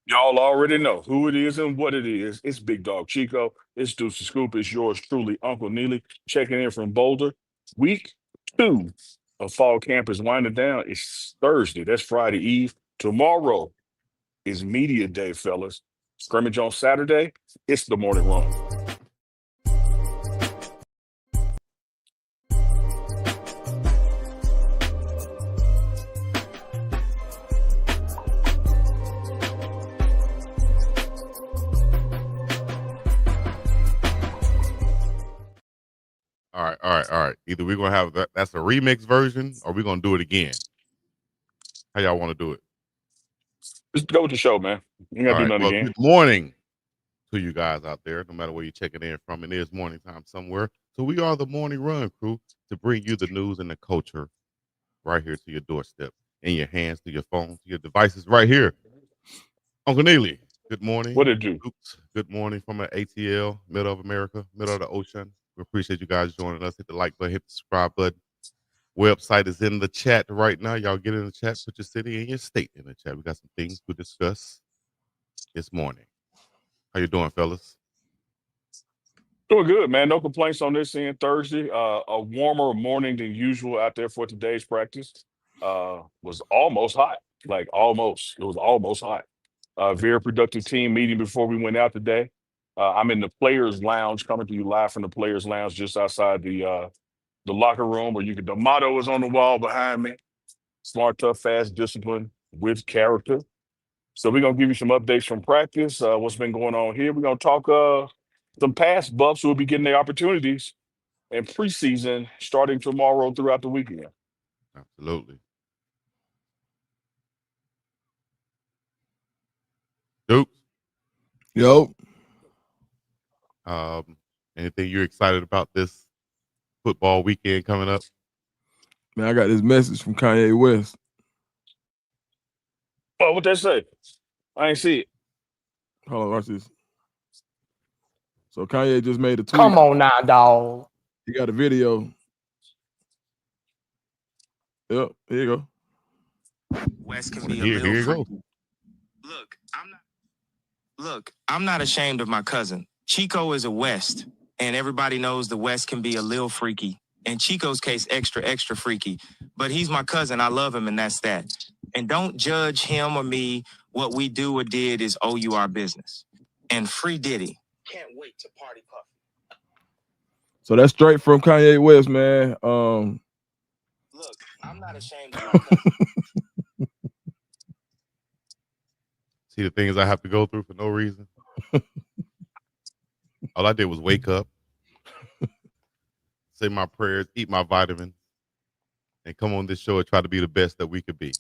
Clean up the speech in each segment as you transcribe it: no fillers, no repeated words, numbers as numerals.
Y'all already know who it is and what it is. It's Big Dog Chico. It's Deuce the Scoop. It's yours truly, Uncle Neely, checking in from Boulder. Week 2 of fall camp is winding down. It's Thursday. That's Friday Eve. Tomorrow is Media Day, fellas. Scrimmage on Saturday. It's the morning run. All right. Either we're gonna have that's a remix version, or we're gonna do it again. How y'all want to do it? Just go with the show, man. You ain't got All to do right. nothing Well, again. good morning to you guys out there, no matter where you're checking in from. It is morning time somewhere. So we are the morning run crew to bring you the news and the culture right here to your doorstep, in your hands, to your phone, to your devices, right here. Uncle Neely, good What morning. it do? Oops, good morning from an ATL, middle of America, middle of the ocean. We appreciate you guys joining us. Hit the like button, hit the subscribe button. Website is in the chat right now. Y'all get in the chat, put your city and your state in the chat. We got some things to discuss this morning. How you doing, fellas? Doing good, man. No complaints on this end. Thursday, a warmer morning than usual out there for today's practice. Was almost hot, like almost. It was almost hot. Very productive team meeting before we went out today. I'm in the players' lounge, coming to you live from the players' lounge, just outside the locker room, where you can. The motto is on the wall behind me: smart, tough, fast, discipline with character. So we're gonna give you some updates from practice. What's been going on here? We're gonna talk some past buffs who will be getting their opportunities in preseason starting tomorrow throughout the weekend. Absolutely. Duke, Yo, um, anything you're excited about this football weekend coming up? man, I got this message from Kanye West. Oh, what they say? I ain't see it. Hold on, watch this. So Kanye just made a tweet. Come on now, dog. He got a video. Yep, here you go. West can Wanna be a hear? little Here you go. freaky. I'm not ashamed of my cousin. Chico is a West, and everybody knows the West can be a little freaky. In Chico's case, extra freaky. But he's my cousin. I love him, and that's that. And don't judge him or me. What we do or did is owe you our business. And free Diddy. Can't wait to party puff. So that's straight from Kanye West, man. Look, I'm not ashamed of my cousin. See the things I have to go through for no reason. All I did was wake up, say my prayers, eat my vitamins, and come on this show and try to be the best that we could be.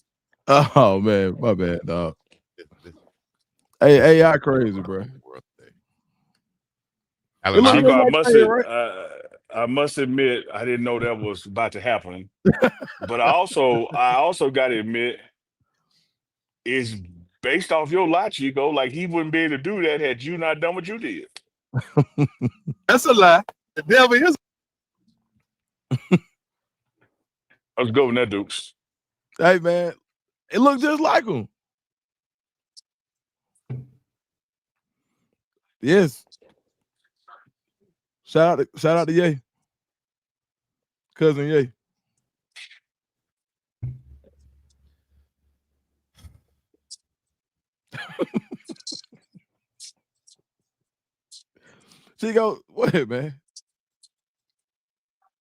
Oh man, my bad, dog. Hey, AI crazy, bro. Alan, It look Chico, just I like must Kanye, right? I must admit I didn't know that was about to happen. But I also got to admit it's based off your lie, Chico. Like he wouldn't be able to do that had you not done what you did. That's a lie. The devil is. Let's go with that, Dukes. Hey man, it looked just like him. Yes. Shout out to Ye. Cousin Ye. Chico, what, man?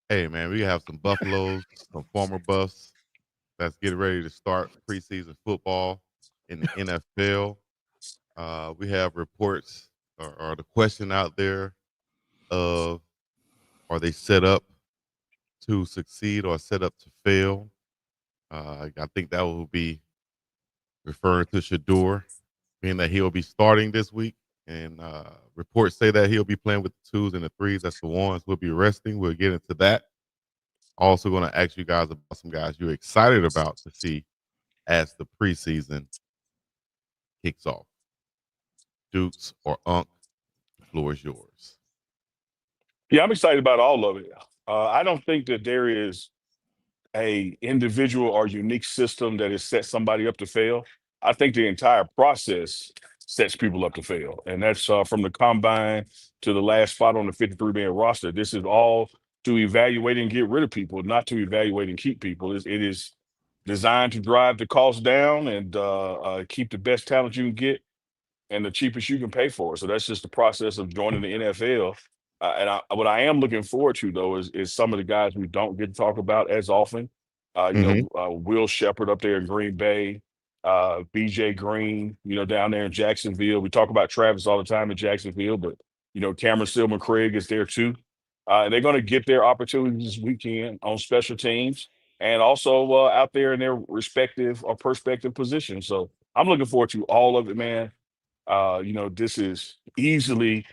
Hey man, we have some Buffaloes, some former Buffs that's getting ready to start preseason football in the NFL. We have reports or the question out there of are they set up to succeed or set up to fail? I think that will be referring to Shador, being that he'll be starting this week. And reports say that he'll be playing with the twos and the threes. That's the ones we'll be resting. We'll get into that. Also going to ask you guys about some guys you're excited about to see as the preseason kicks off. Dukes or Unk, the floor is yours. Yeah, I'm excited about all of it. I don't think that there is a individual or unique system that has set somebody up to fail. I think the entire process sets people up to fail. And that's from the combine to the last spot on the 53-man roster. This is all to evaluate and get rid of people, not to evaluate and keep people. It is designed to drive the cost down and keep the best talent you can get and the cheapest you can pay for. So that's just the process of joining the NFL. What I am looking forward to though is some of the guys we don't get to talk about as often. Will Shepherd up there in Green Bay, BJ Green, down there in Jacksonville. We talk about Travis all the time in Jacksonville, but Cameron Stillman Craig is there too. And they're going to get their opportunities this weekend on special teams and also out there in their respective or perspective positions. So I'm looking forward to all of it, man. This is easily,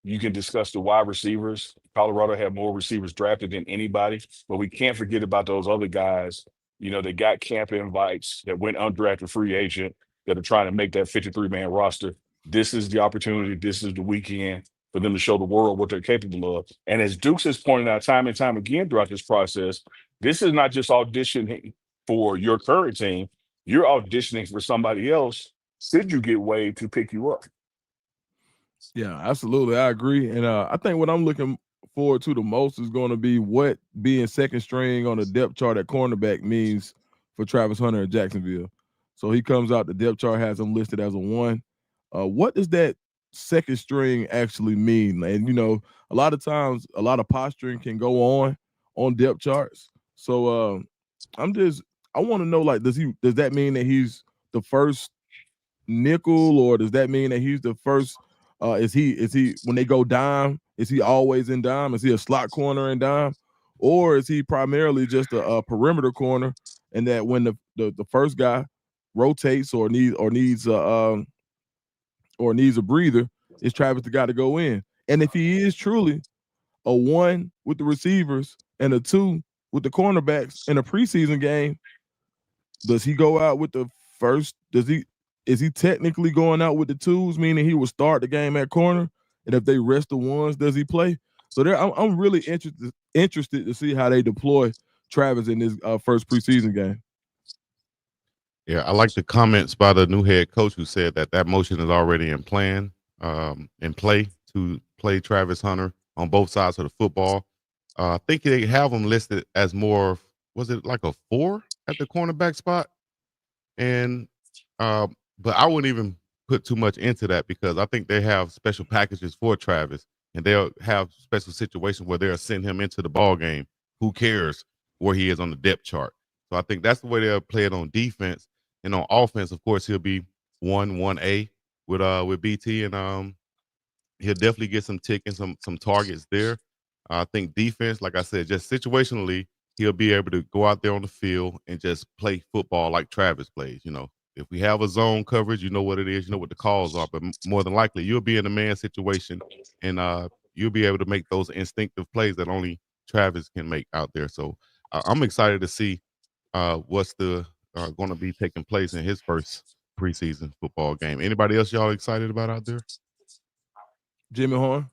you can discuss the wide receivers. Colorado had more receivers drafted than anybody, but we can't forget about those other guys. They got camp invites that went undrafted free agent that are trying to make that 53-man roster. This is the opportunity. This is the weekend for them to show the world what they're capable of. And as Dukes has pointed out time and time again throughout this process, this is not just auditioning for your current team. You're auditioning for somebody else should you get waived to pick you up. Yeah, absolutely. I agree. And I think what I'm looking forward to the most is going to be what being second string on the depth chart at cornerback means for Travis Hunter in Jacksonville. So he comes out, the depth chart has him listed as a 1. What does that second string actually mean? And, a lot of times, a lot of posturing can go on depth charts. So I want to know, like, does that mean that he's the first nickel, or does that mean that he's the first? Is he when they go dime? Is he always in dime? Is he a slot corner in dime, or is he primarily just a perimeter corner? And that when the first guy rotates or needs a breather, is Travis the guy to go in? And if he is truly a 1 with the receivers and a 2 with the cornerbacks in a preseason game, does he go out with the first? Is he technically going out with the 2s, meaning he will start the game at corner? And if they rest the 1s, does he play? So I'm really interested to see how they deploy Travis in this first preseason game. Yeah, I like the comments by the new head coach who said that motion is already in play to play Travis Hunter on both sides of the football. I think they have him listed as more, was it like a 4 at the cornerback spot? And but I wouldn't even put too much into that because I think they have special packages for Travis, and they'll have special situations where they'll send him into the ball game. Who cares where he is on the depth chart? So I think that's the way they'll play it on defense. And on offense, of course, he'll be 1A with BT, and he'll definitely get some tick and some targets there. I think defense, like I said, just situationally, he'll be able to go out there on the field and just play football like Travis plays. If we have a zone coverage, you know what it is, you know what the calls are, but more than likely you'll be in a man situation and you'll be able to make those instinctive plays that only Travis can make out there. So I'm excited to see what's going to be taking place in his first preseason football game. Anybody else y'all excited about out there? Jimmy Horn.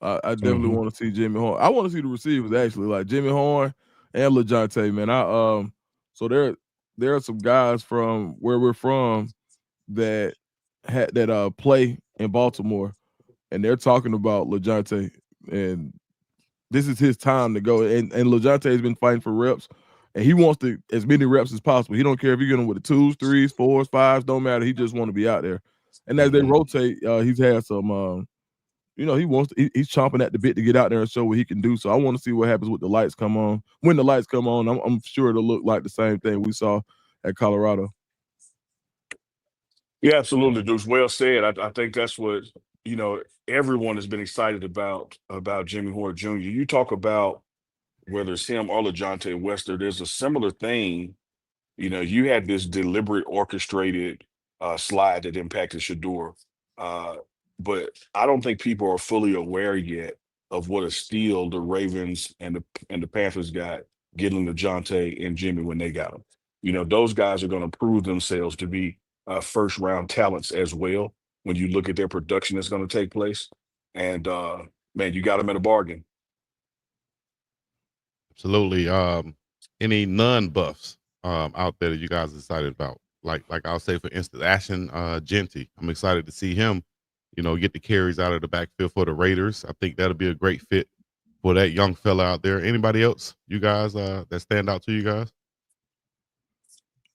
I definitely want to see Jimmy Horn. I want to see the receivers actually, like Jimmy Horn and LeJounte, man. So there are some guys from where we're from that play in Baltimore, and they're talking about LeJounte, and this is his time to go. And LeJounte has been fighting for reps, and he wants as many reps as possible. He don't care if you're getting with the 2s, 3s, 4s, 5s, don't matter. He just want to be out there. And as they rotate, he's had some. He's chomping at the bit to get out there and show what he can do. So I want to see what happens with the lights come on. When the lights come on, I'm sure it'll look like the same thing we saw at Colorado. Yeah, absolutely, Deuce. Well said. I think that's what, everyone has been excited about Jimmy Horn Jr. You talk about whether it's him or LeJounte Wester, there's a similar thing. You had this deliberate orchestrated slide that impacted Shador. But I don't think people are fully aware yet of what a steal the Ravens and the Panthers got getting LeJounte and Jimmy when they got them. Those guys are going to prove themselves to be first round talents as well when you look at their production that's going to take place. And man, you got them at a bargain. Absolutely. Any non-buffs out there that you guys are excited about? like I'll say, for instance, Ashton Genty. I'm excited to see him, get the carries out of the backfield for the Raiders. I think that'll be a great fit for that young fella out there. Anybody else, you guys, that stand out to you guys?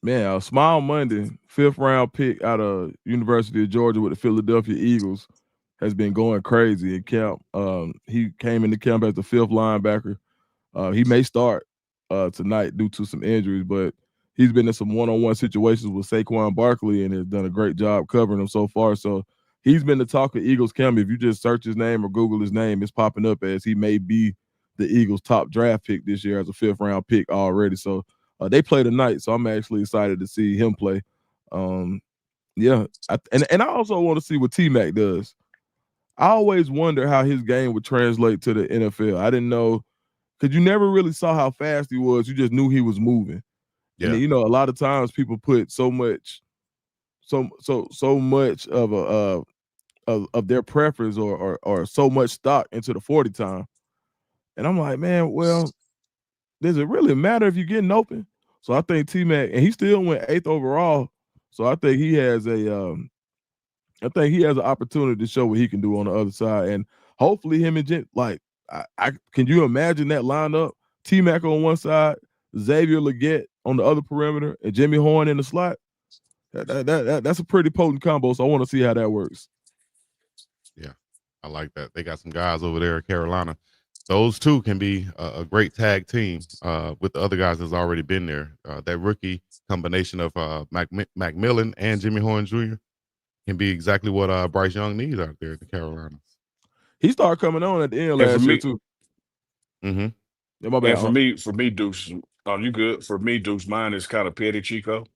Man, Smile Monday, 5th round pick out of University of Georgia with the Philadelphia Eagles, has been going crazy in camp. He came into camp as the 5th linebacker. He may start tonight due to some injuries, but he's been in some one-on-one situations with Saquon Barkley and has done a great job covering him so far. So he's been the talk of Eagles camp. If you just search his name or Google his name, it's popping up as he may be the Eagles' top draft pick this year as a 5th round pick already. So they play tonight, so I'm actually excited to see him play. Yeah, and I also want to see what T-Mac does. I always wonder how his game would translate to the NFL. I didn't know, because you never really saw how fast he was. You just knew he was moving. Yeah. And then, a lot of times people put so much of their preference or so much stock into the 40 time. And I'm like, man, well, does it really matter if you're getting open? So I think T-Mac, and he still went 8th overall. So I think he has an opportunity to show what he can do on the other side. And hopefully him and Jen, like, I can you imagine that lineup? T-Mac on one side, Xavier Legette on the other perimeter, and Jimmy Horn in the slot. That's a pretty potent combo. So I want to see how that works. Yeah, I like that. They got some guys over there in Carolina. Those two can be a great tag team with the other guys that's already been there. That rookie combination of Macmillan and Jimmy Horn Jr. can be exactly what Bryce Young needs out there at the Carolinas. He started coming on at the end last year too. Mm-hmm. Yeah, my bad. For me, Deuce, you good? For me, Deuce, mine is kind of petty, Chico.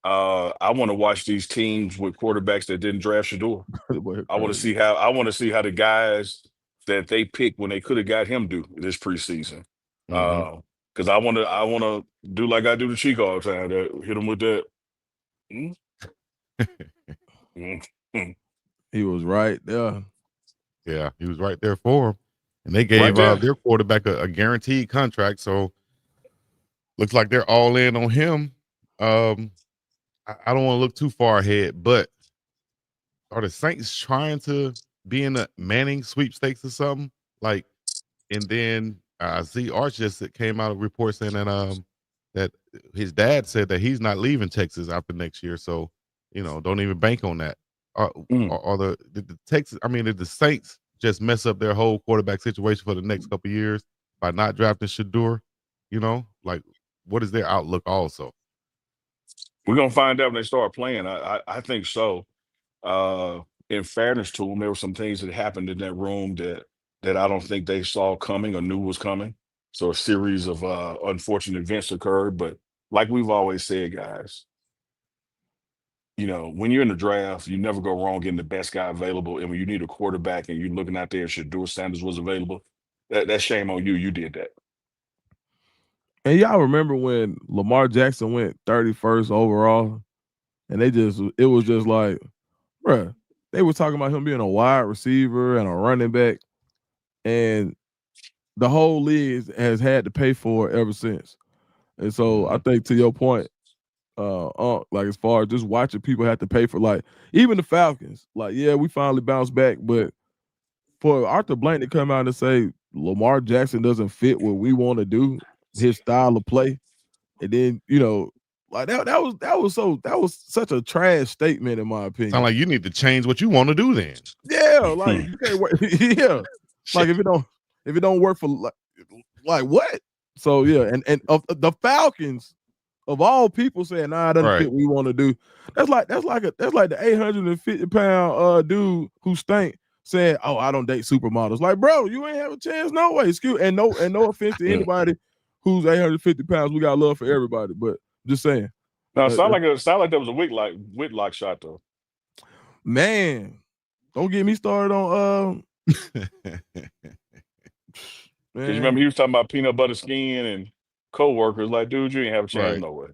I want to watch these teams with quarterbacks that didn't draft Shador. I want to see how the guys that they picked when they could have got him do this preseason. Because I want to do like I do to Chico all the time. Hit him with that. He was right there. Yeah, he was right there for him. And they gave their quarterback a guaranteed contract. So looks like they're all in on him. I don't want to look too far ahead, but are the Saints trying to be in a Manning sweepstakes or something? Like, and then I see Arch just came out of a report saying that that his dad said that he's not leaving Texas after next year. So, don't even bank on that. Are the Texas? I mean, did the Saints just mess up their whole quarterback situation for the next couple of years by not drafting Shador? Like, what is their outlook also? We're gonna find out when they start playing. I think so. In fairness to them, there were some things that happened in that room that I don't think they saw coming or knew was coming. So a series of unfortunate events occurred. But like we've always said, guys, when you're in the draft, you never go wrong getting the best guy available. And when you need a quarterback and you're looking out there and Shador Sanders was available, that's shame on you. You did that. And y'all remember when Lamar Jackson went 31st overall, and it was just like, bruh, they were talking about him being a wide receiver and a running back, and the whole league has had to pay for it ever since. And so I think, to your point, like as far as just watching people have to pay for, like, even the Falcons, like, yeah, we finally bounced back, but for Arthur Blank to come out and say Lamar Jackson doesn't fit what we want to do, his style of play, and then like that was such a trash statement in my opinion. Sound like you need to change what you want to do then. Yeah, like you can't work. Yeah, like if it don't work for like what? So yeah, and of the Falcons, of all people, saying nah, it doesn't fit what we want to do. That's like the 850-pound dude who stank saying, "Oh, I don't date supermodels." Like, bro, you ain't have a chance, no way. And no offense to anybody who's 850 pounds. We got love for everybody, but just saying. No, it sound like that was a Whitlock shot though. Man, don't get me started on Because you remember he was talking about peanut butter skin and coworkers. Like, dude, you ain't have a chance, no way.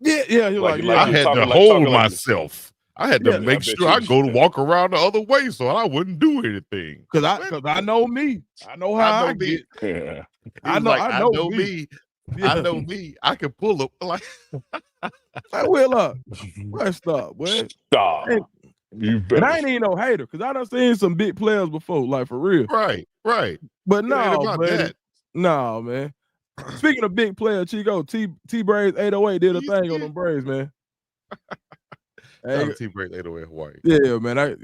Yeah. He was I had to hold myself. I had to make sure I go to walk around the other way so I wouldn't do anything. Because I know me. I know how I get. Yeah. I know me. Yeah. I know me. I can pull up like Hey, Will up. Boy, stop, boy. Stop. Hey, You and better. I ain't even no hater because I done seen some big players before, like for real. Right. But It ain't no, about buddy. that. No, man. Speaking of big player, Chico, T Braves 808 did a thing on them Braves, man. Shout Hey, out to T-Brace 808 Hawaii. yeah, man. I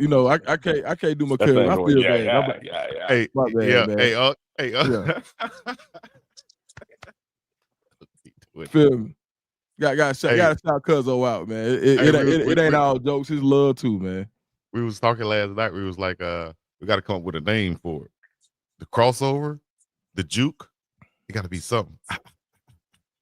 can't do my That cousin. thing I going, feel yeah, bad. yeah. Hey, My bad, yeah, man. hey, Yeah. Hey, Feel me? Got to shout Cuzzo out, man. It ain't all jokes. It's love too, man. we was talking last night. We was like, we got to come up with a name for it. The crossover, the juke. It got to be something.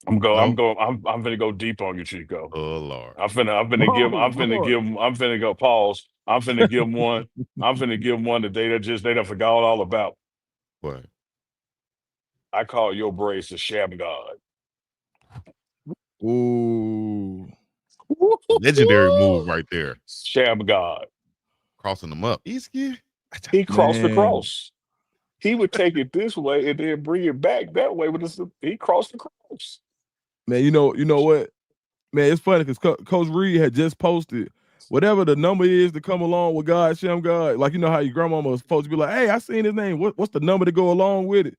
I'm finna go deep on you, Chico. Oh Lord. I'm finna go pause. I'm finna give him one. I'm finna give him one that they done forgot all about. What? I call your Braves the Sham God. Ooh. Legendary move right there. Sham God. Crossing them up. Easy. He crossed the Man. cross. He would take it this way and then bring it back that way. He crossed the cross. Man, you know what? Man, it's funny because Coach Reed had just posted whatever the number is to come along with God, Shem God. Like, you know how your grandmama was supposed to be like, hey, I seen his name. What's the number to go along with it?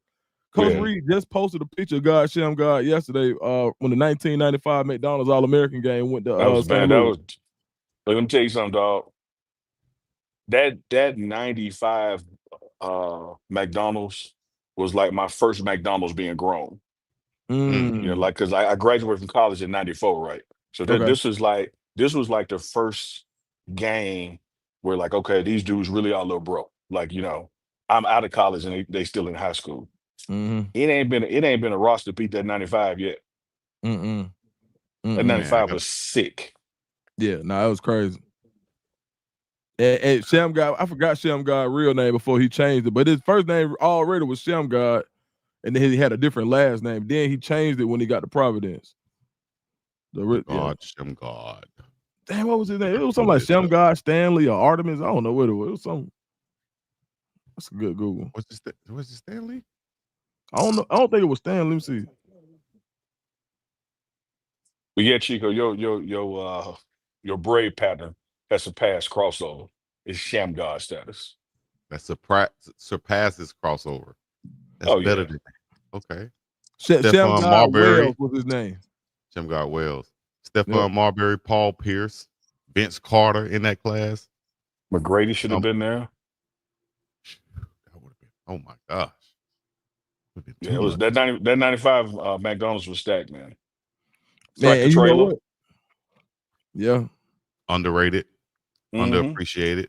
Coach Reed just posted a picture of God, Shem God yesterday when the 1995 McDonald's All-American game went to St. Louis. Let me tell you something, dog. That 95 McDonald's was like my first McDonald's being grown. You know, like because I graduated from college in '94, right? So this was like the first game where like, okay, these dudes really are little bro. Like, you know, I'm out of college and they still in high school. It ain't been a roster beat that 95 yet. That 95 was sick. Yeah, no, it was crazy. And Shem God, I forgot Shem God's real name before he changed it, but his first name already was Shem God, and then he had a different last name. Then he changed it when he got to Providence. Shem God. Damn, what was his name? It was something like Shem God, Stanley, or Artemis. I don't know what it was. It was something. That's a good Google. Was it Stanley? I don't know. I don't think it was Stanley. Let me see. But yeah, Chico, your Brave pattern has surpassed crossover. It's Sham God status. That surpasses crossover. That's better than okay. Shem God Wells was his name. Shem God Wells. Stephon Marbury, Paul Pierce, Vince Carter in that class. McGrady should have been there. That would have been. Oh my gosh. Yeah, it was that 95 McDonald's was stacked, man. Man, you know what? Yeah. Underrated. Underappreciated.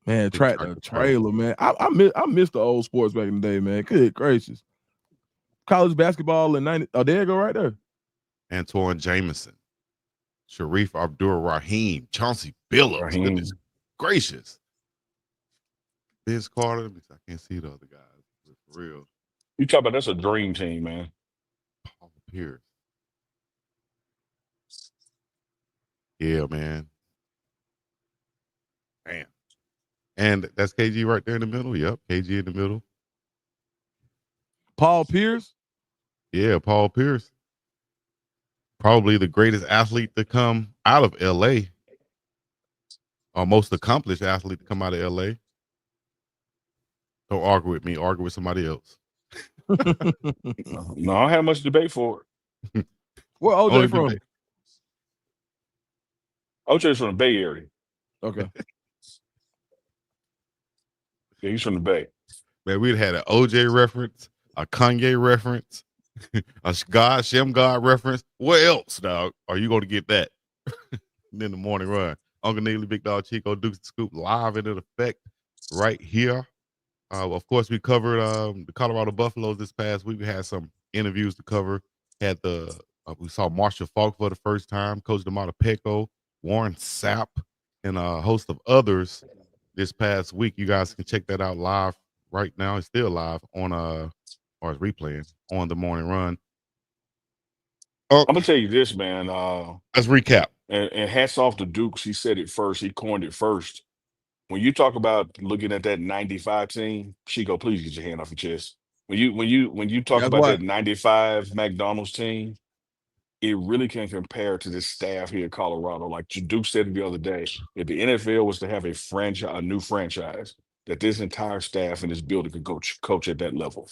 Man, tractor trailer, man. I miss the old sports back in the day, man. Good gracious. College basketball in 90. Oh, there you go right there. Antoine Jameson. Sharif Abdur-Rahim. Chauncey Billups. Goodness gracious. Vince Carter. I can't see the other guys. For real. You talk about that's a dream team, man. Paul Pierce. Yeah, man. Damn. And that's KG right there in the middle. Yep, KG in the middle. Paul Pierce? Yeah, Paul Pierce. Probably the greatest athlete to come out of LA. Or most accomplished athlete to come out of LA. Don't argue with me. Argue with somebody else. No, I don't have much debate for it. Where OJ from? OJ's from the Bay Area. Okay. Yeah, he's from the Bay. Man, we'd had an OJ reference, a Kanye reference, a Shem God reference. What else, dog? Are you going to get that? Then the morning run. Uncle Neely, Big Dog Chico, Dukes Scoop, live in effect right here. Of course, we covered the Colorado Buffaloes this past week. We had some interviews to cover. We saw Marshall Falk for the first time, Coach DeMata Pecco, Warren Sapp, and a host of others this past week. You guys can check that out live right now. It's still live on or it's replaying on the morning run. I'm gonna tell you this, man. Let's recap. And hats off to Dukes. He said it first. He coined it first. When you talk about looking at that 95 team, Chico, please get your hand off your chest. When you talk about that 95 McDonald's team, it really can compare to this staff here in Colorado. Like Duke said the other day, if the NFL was to have a new franchise, that this entire staff in this building could coach at that level.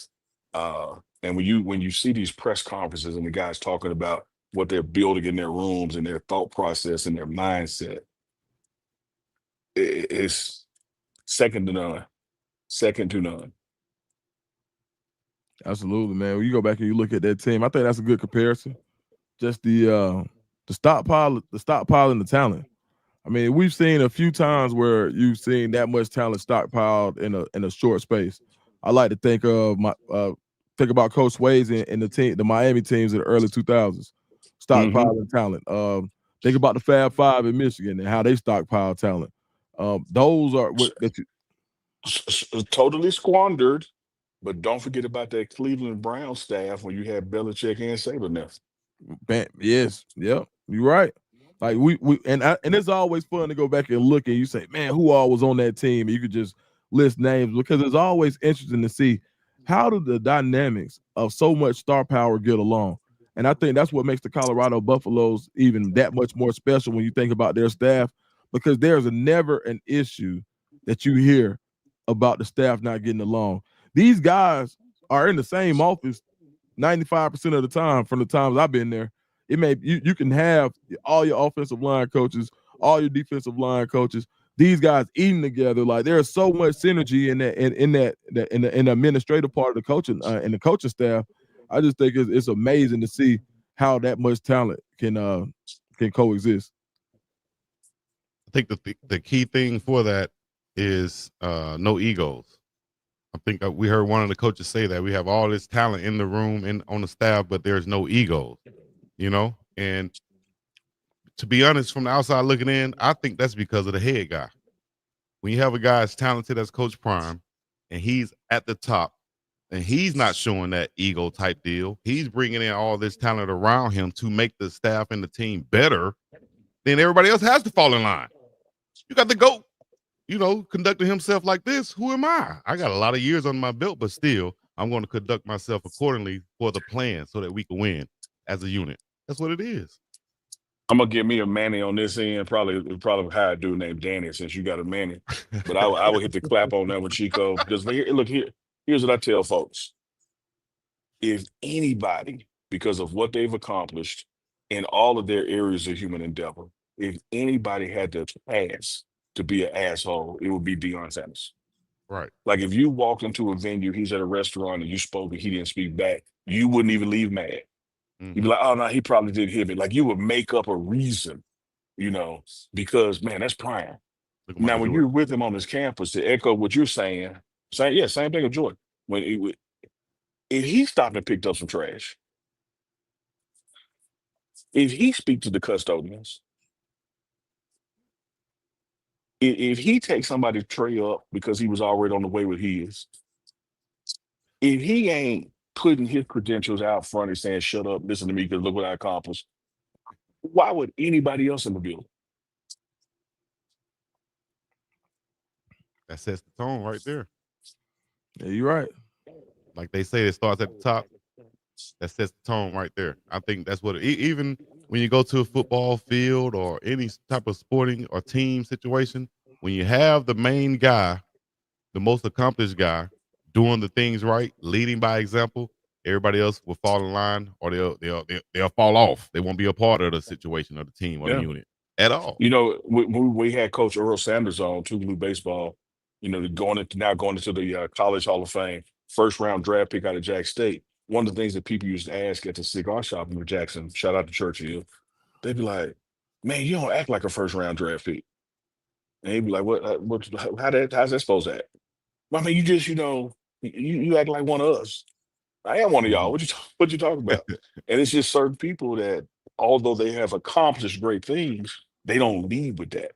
And when you see these press conferences and the guys talking about what they're building in their rooms and their thought process and their mindset, it's second to none. Second to none. Absolutely, man. When you go back and you look at that team, I think that's a good comparison. Just the stockpile and the talent. I mean, we've seen a few times where you've seen that much talent stockpiled in a short space. I like to think of think about Coach Swayze and the Miami teams in the early 2000s, stockpiling talent. Think about the Fab Five in Michigan and how they stockpile talent. Those are what that you Totally squandered, but don't forget about that Cleveland Brown staff when you had Belichick and Saban there. Yes, yep, you're right. Like and it's always fun to go back and look and you say, man, who all was on that team? And you could just list names because it's always interesting to see how do the dynamics of so much star power get along. And I think that's what makes the Colorado Buffaloes even that much more special when you think about their staff, because there's never an issue that you hear about the staff not getting along. These guys are in the same office 95% of the time from the times I've been there. It may you can have all your offensive line coaches, all your defensive line coaches, these guys eating together. Like there's so much synergy in the administrative part of the coaching and the coaching staff. I just think it's amazing to see how that much talent can coexist. I think the key thing for that is no egos. I think we heard one of the coaches say that we have all this talent in the room and on the staff, but there's no egos, you know? And to be honest, from the outside looking in, I think that's because of the head guy. When you have a guy as talented as Coach Prime and he's at the top and he's not showing that ego type deal, he's bringing in all this talent around him to make the staff and the team better, then everybody else has to fall in line. You got the GOAT, you know, conducting himself like this. Who am I? I got a lot of years on my belt, but still, I'm going to conduct myself accordingly for the plan so that we can win as a unit. That's what it is. I'm gonna get me a Manny on this end. Probably hire a dude named Danny since you got a Manny. But I would hit the clap on that with Chico because here's what I tell folks. If anybody, because of what they've accomplished in all of their areas of human endeavor, if anybody had the pass to be an asshole, it would be Deion Sanders. Right. Like if you walked into a venue, he's at a restaurant and you spoke and he didn't speak back, you wouldn't even leave mad. You'd be like, oh no, he probably didn't hear me. Like you would make up a reason, you know, because man, that's Prime. Now, when you're with him on his campus, to echo what you're saying, same thing with Jordan. If he stopped and picked up some trash, if he speak to the custodians, if he takes somebody's tray up because he was already on the way with his, if he ain't putting his credentials out front and saying, shut up, listen to me, because look what I accomplished, why would anybody else in the building? That sets the tone right there. Yeah, you're right. Like they say, it starts at the top. That sets the tone right there. I think that's what even when you go to a football field or any type of sporting or team situation, when you have the main guy, the most accomplished guy, doing the things right, leading by example, everybody else will fall in line or they'll fall off. They won't be a part of the situation or the team or the unit at all. You know, when we had Coach Earl Sanders on Tougaloo Baseball, you know, going into the College Hall of Fame, first round draft pick out of Jack State. One of the things that people used to ask at the cigar shop in Jackson, shout out to Churchill, they'd be like, "Man, you don't act like a first round draft pick." And he'd be like, how's that supposed to act? Well, I mean, you just, you know, you act like one of us. I am one of y'all. What you talking about? And it's just certain people that, although they have accomplished great things, they don't lead with that.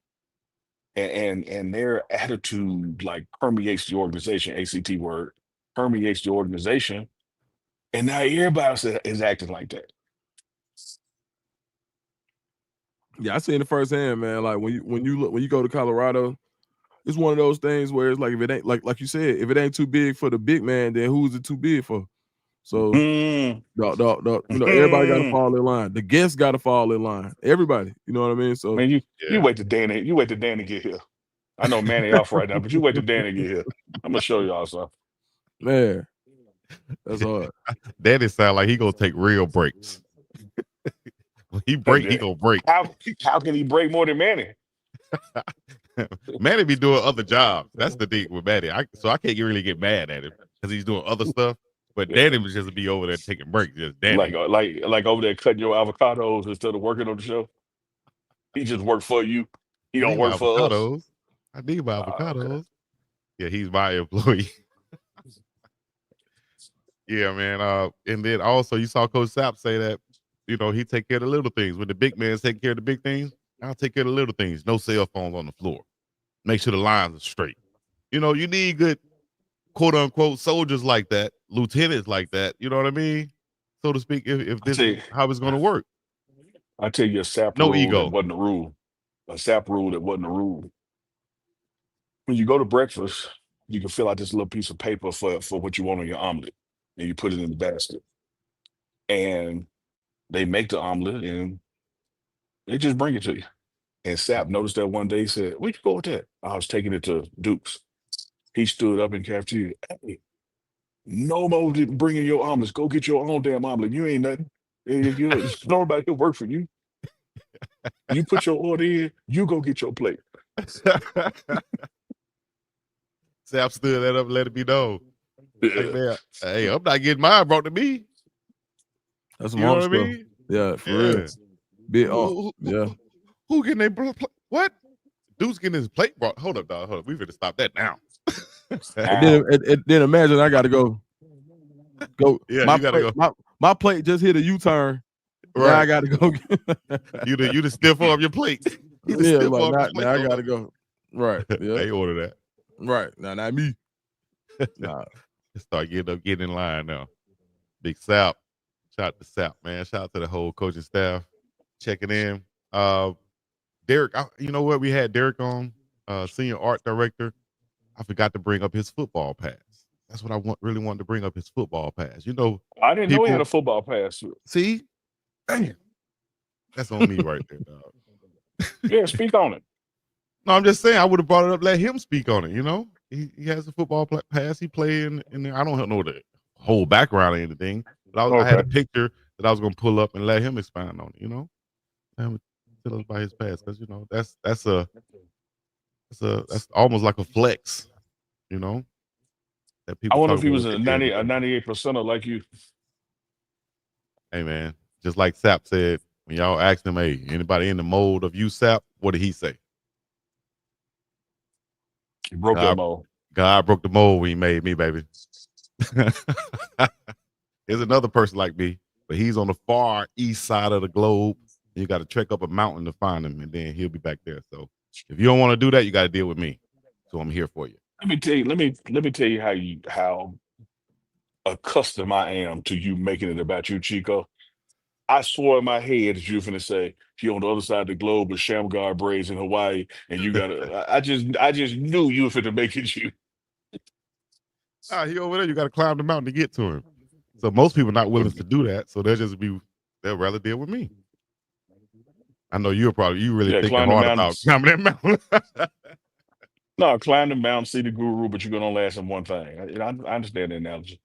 And their attitude like permeates the organization, ACT word, permeates the organization. And now everybody is acting like that. Yeah, I seen it firsthand, man. Like when you go to Colorado, it's one of those things where it's like if it ain't like you said, if it ain't too big for the big man, then who's it too big for? So Mm. everybody got to fall in line. The guests got to fall in line. Everybody, you know what I mean? So Man, you wait till Danny. You wait till Danny get here. I know Manny off right now, but you wait till Danny get here. I'm gonna show y'all something. man, that's hard. Danny sound like he gonna take real breaks. When he break, he gonna break. How can he break more than Manny? Manny be doing other jobs. That's the thing with Manny. So I can't really get mad at him because he's doing other stuff. But Danny would just be over there taking breaks. Just Danny. Like over there cutting your avocados instead of working on the show. He just work for you. He don't work for us. I need my avocados. Okay. Yeah, he's my employee. Yeah, man. And then also you saw Coach Sapp say that, he take care of the little things. When the big man's taking care of the big things, I'll take care of the little things. No cell phones on the floor. Make sure the lines are straight. You need good, quote unquote, soldiers like that, lieutenants like that. You know what I mean? So to speak, if this is how it's going to work. I tell you a SAP No rule ego. that wasn't a rule. A SAP rule that wasn't a rule. When you go to breakfast, you can fill out this little piece of paper for what you want on your omelet, and you put it in the basket. And they make the omelet, and they just bring it to you. And Sapp noticed that one day. He said, "Where'd you go with that?" I was taking it to Duke's. He stood up in cafeteria. "Hey, no more bringing your omelets. Go get your own damn omelet. You ain't nothing. Nobody can work for you. You put your order in. You go get your plate." Sapp stood that up and let it be known. Like, man, hey, I'm not getting mine brought to me. That's you know what I mean? Yeah, for real. Who getting their plate? What? Dude's getting his plate brought. Hold up, dog. Hold up. We better stop that now. and then imagine I got to go. Yeah, you gotta go. My plate just hit a U-turn. Right. Now I got to go. you the stiff arm your plate. Yeah, like now I got to go. Right. Yeah. They order that. Right. Now, not me. Nah. Start getting in line now. Big Sapp. Shout out to Sapp, man. Shout out to the whole coaching staff checking in. Derek, you know what? We had Derek on, senior art director. I forgot to bring up his football pass. That's what I really wanted to bring up, his football pass. I didn't know he had a football pass. See? Damn. That's on me right there, dog. Yeah, speak on it. No, I'm just saying I would have brought it up, let him speak on it, He has a football pass. He played in there. I don't know the whole background or anything, but I had a picture that I was going to pull up and let him expound on it, Let him tell us about his pass, because, that's almost like a flex, that people. I wonder if he was a 98%er like you. Hey, man, just like Sapp said, when y'all asked him, hey, anybody in the mold of you, Sapp, what did he say? He broke that mold. God broke the mold when he made me, baby. There's another person like me, but he's on the far east side of the globe. You got to trek up a mountain to find him, and then he'll be back there. So if you don't want to do that, you got to deal with me. So I'm here for you. Let me tell you how accustomed I am to you making it about you, Chico. I swore in my head that you were finna say you on the other side of the globe with Shamgar braids in Hawaii, and you got I just knew you were finna make it you. He over there. You got to climb the mountain to get to him. So most people are not willing to do that. So they'll rather deal with me. I know you really thinking hard about climbing that mountain. No, climb the mountain, see the guru, but you're gonna last in one thing. I understand the analogy.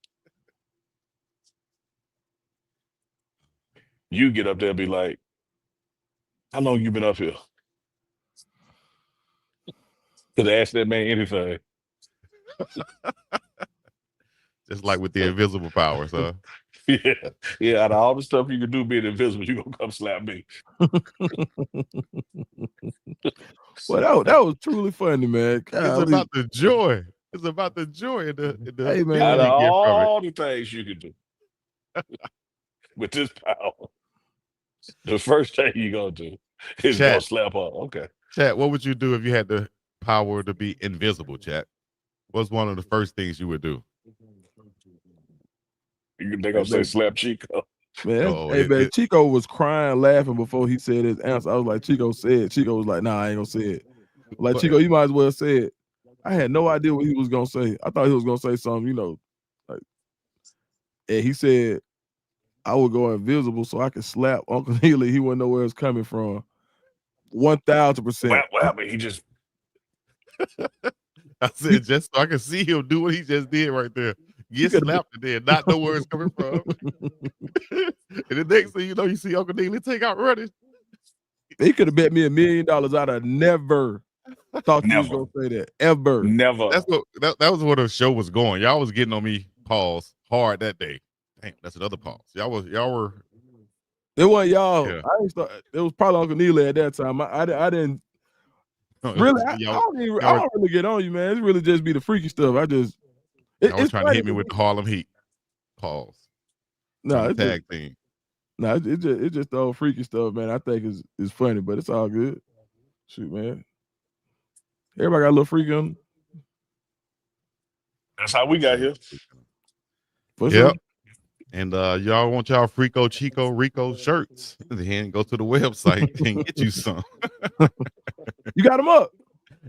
You get up there and be like, "How long you been up here?" Could ask that man anything. Just like with the invisible powers, huh? Yeah. Out of all the stuff you can do being invisible, you gonna come slap me. Well, that was truly funny, man. It's about the joy. It's about the joy in the hey, man. Out of all the things you can do with this power, the first thing you gonna do is go slap up. Okay. Chat, what would you do if you had the power to be invisible, chat? What's one of the first things you would do? They gonna say slap Chico. Man, man, Chico was crying, laughing before he said his answer. I was like, Chico was like, nah, I ain't gonna say it. Like, Chico, you might as well say it. I had no idea what he was gonna say. I thought he was gonna say something, like and he said I would go invisible so I could slap Uncle Neely. He wouldn't know where it's coming from. 1000%. Well, but he just I said just so I can see him do what he just did right there. Get slapped and then not know where it's coming from. And the next thing you know, you see Uncle Neely take out running. He could have bet me $1 million. I'd have never thought you was never, gonna say that. Ever. never. That's what that was where the show was going. Y'all was getting on me pause hard that day. Damn, that's another pause. Y'all were. It wasn't y'all. Yeah. It was probably Uncle Neely at that time. I didn't really. I don't really get on you, man. It's really just be the freaky stuff. I was trying to hit me with the Harlem Heat. Pause. No, it's tag team. No, it's just the old freaky stuff, man. I think it's funny, but it's all good. Shoot, man. Everybody got a little freak on them. That's how we got here. For sure. And y'all want y'all Frico, Chico, Rico shirts, then go to the website and get you some. You got them up?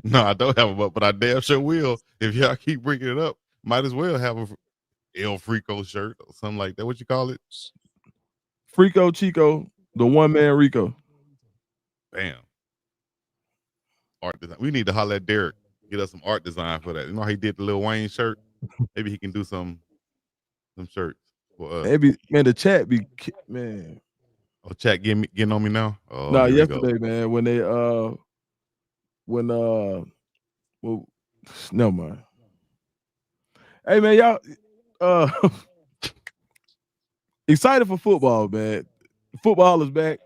No, I don't have them up, but I damn sure will. If y'all keep bringing it up, might as well have a El Frico shirt or something like that. What you call it? Frico Chico, the one man Rico. Bam. Art design. We need to holler at Derek. Get us some art design for that. You know how he did the Lil Wayne shirt? Maybe he can do some shirts for us. Maybe, man, the chat be, man. Oh, chat getting on me now? Oh, no, yesterday, man, when they well, never mind. Hey, man, y'all excited for football, man. Football is back.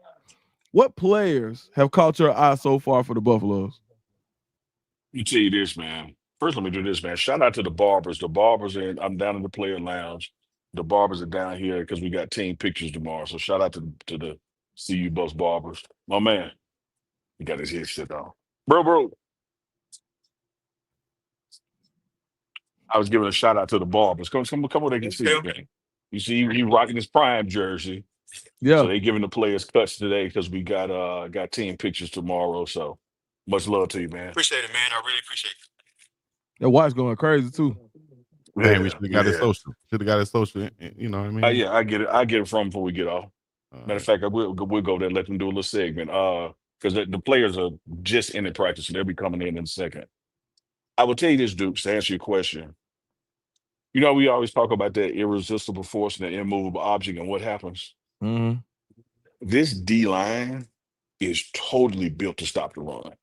What players have caught your eye so far for the Buffaloes? Let me tell you this, man. First, let me do this, man. Shout out to the barbers. The barbers I'm down in the player lounge. The barbers are down here because we got team pictures tomorrow. So shout out to the CU Bus barbers. My man, he got his headset on. Bro. I was giving a shout out to the barbers. Come where they can see you, man. You see, he rocking his prime jersey. Yeah. So they giving the players cuts today because we got team pictures tomorrow. So much love to you, man. Appreciate it, man. I really appreciate it. That watch going crazy too. Man, we should have got his social. Should have got his social. You know what I mean? Yeah, I get it. I get it from before we get off. Matter of fact, we'll go there and let them do a little segment. Because the players are just in practice, and they'll be coming in a second. I will tell you this, Dukes, to answer your question. You know, we always talk about that irresistible force and the immovable object and what happens. Mm-hmm. This D-line is totally built to stop the run.